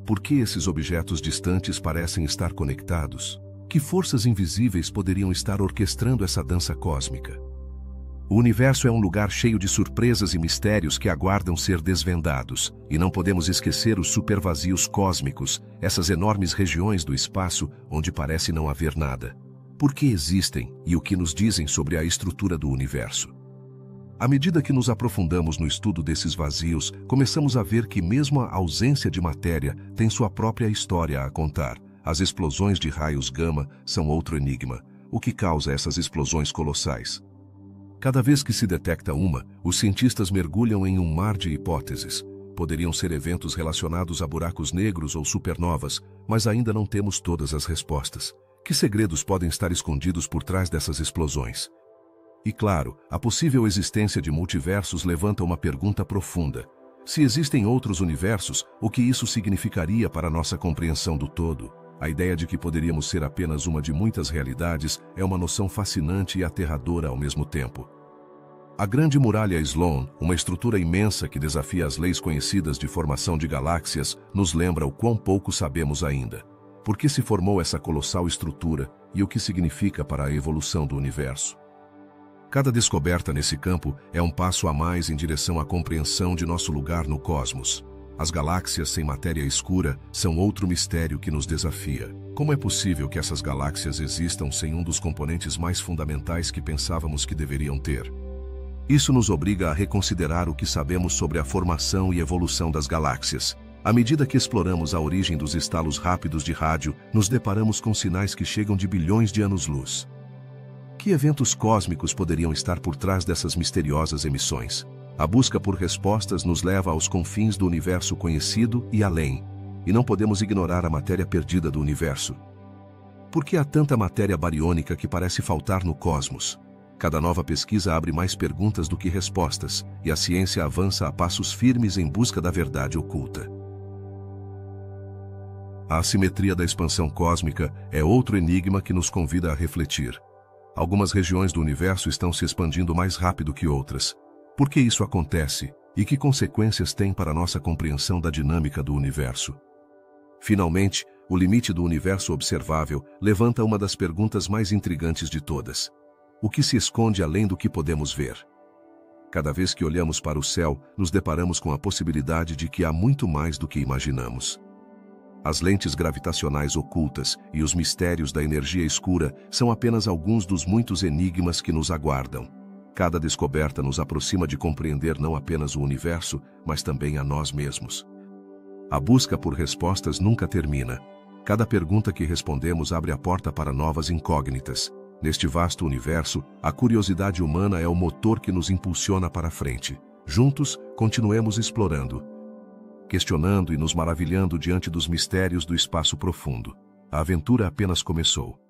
Speaker 1: Por que esses objetos distantes parecem estar conectados? Que forças invisíveis poderiam estar orquestrando essa dança cósmica? O universo é um lugar cheio de surpresas e mistérios que aguardam ser desvendados, e não podemos esquecer os supervazios cósmicos, essas enormes regiões do espaço onde parece não haver nada. Por que existem e o que nos dizem sobre a estrutura do universo? À medida que nos aprofundamos no estudo desses vazios, começamos a ver que mesmo a ausência de matéria tem sua própria história a contar. As explosões de raios gama são outro enigma. O que causa essas explosões colossais? Cada vez que se detecta uma, os cientistas mergulham em um mar de hipóteses. Poderiam ser eventos relacionados a buracos negros ou supernovas, mas ainda não temos todas as respostas. Que segredos podem estar escondidos por trás dessas explosões? E claro, a possível existência de multiversos levanta uma pergunta profunda. Se existem outros universos, o que isso significaria para nossa compreensão do todo? A ideia de que poderíamos ser apenas uma de muitas realidades é uma noção fascinante e aterradora ao mesmo tempo. A Grande Muralha Sloan, uma estrutura imensa que desafia as leis conhecidas de formação de galáxias, nos lembra o quão pouco sabemos ainda. Por que se formou essa colossal estrutura e o que significa para a evolução do universo? Cada descoberta nesse campo é um passo a mais em direção à compreensão de nosso lugar no cosmos. As galáxias sem matéria escura são outro mistério que nos desafia. Como é possível que essas galáxias existam sem um dos componentes mais fundamentais que pensávamos que deveriam ter? Isso nos obriga a reconsiderar o que sabemos sobre a formação e evolução das galáxias. À medida que exploramos a origem dos estalos rápidos de rádio, nos deparamos com sinais que chegam de bilhões de anos-luz. Que eventos cósmicos poderiam estar por trás dessas misteriosas emissões? A busca por respostas nos leva aos confins do universo conhecido e além, e não podemos ignorar a matéria perdida do universo. Por que há tanta matéria bariônica que parece faltar no cosmos? Cada nova pesquisa abre mais perguntas do que respostas, e a ciência avança a passos firmes em busca da verdade oculta. A assimetria da expansão cósmica é outro enigma que nos convida a refletir. Algumas regiões do universo estão se expandindo mais rápido que outras. Por que isso acontece e que consequências tem para nossa compreensão da dinâmica do universo? Finalmente, o limite do universo observável levanta uma das perguntas mais intrigantes de todas. O que se esconde além do que podemos ver? Cada vez que olhamos para o céu, nos deparamos com a possibilidade de que há muito mais do que imaginamos. As lentes gravitacionais ocultas e os mistérios da energia escura são apenas alguns dos muitos enigmas que nos aguardam. Cada descoberta nos aproxima de compreender não apenas o universo, mas também a nós mesmos. A busca por respostas nunca termina. Cada pergunta que respondemos abre a porta para novas incógnitas. Neste vasto universo, a curiosidade humana é o motor que nos impulsiona para frente. Juntos, continuemos explorando, questionando e nos maravilhando diante dos mistérios do espaço profundo. A aventura apenas começou.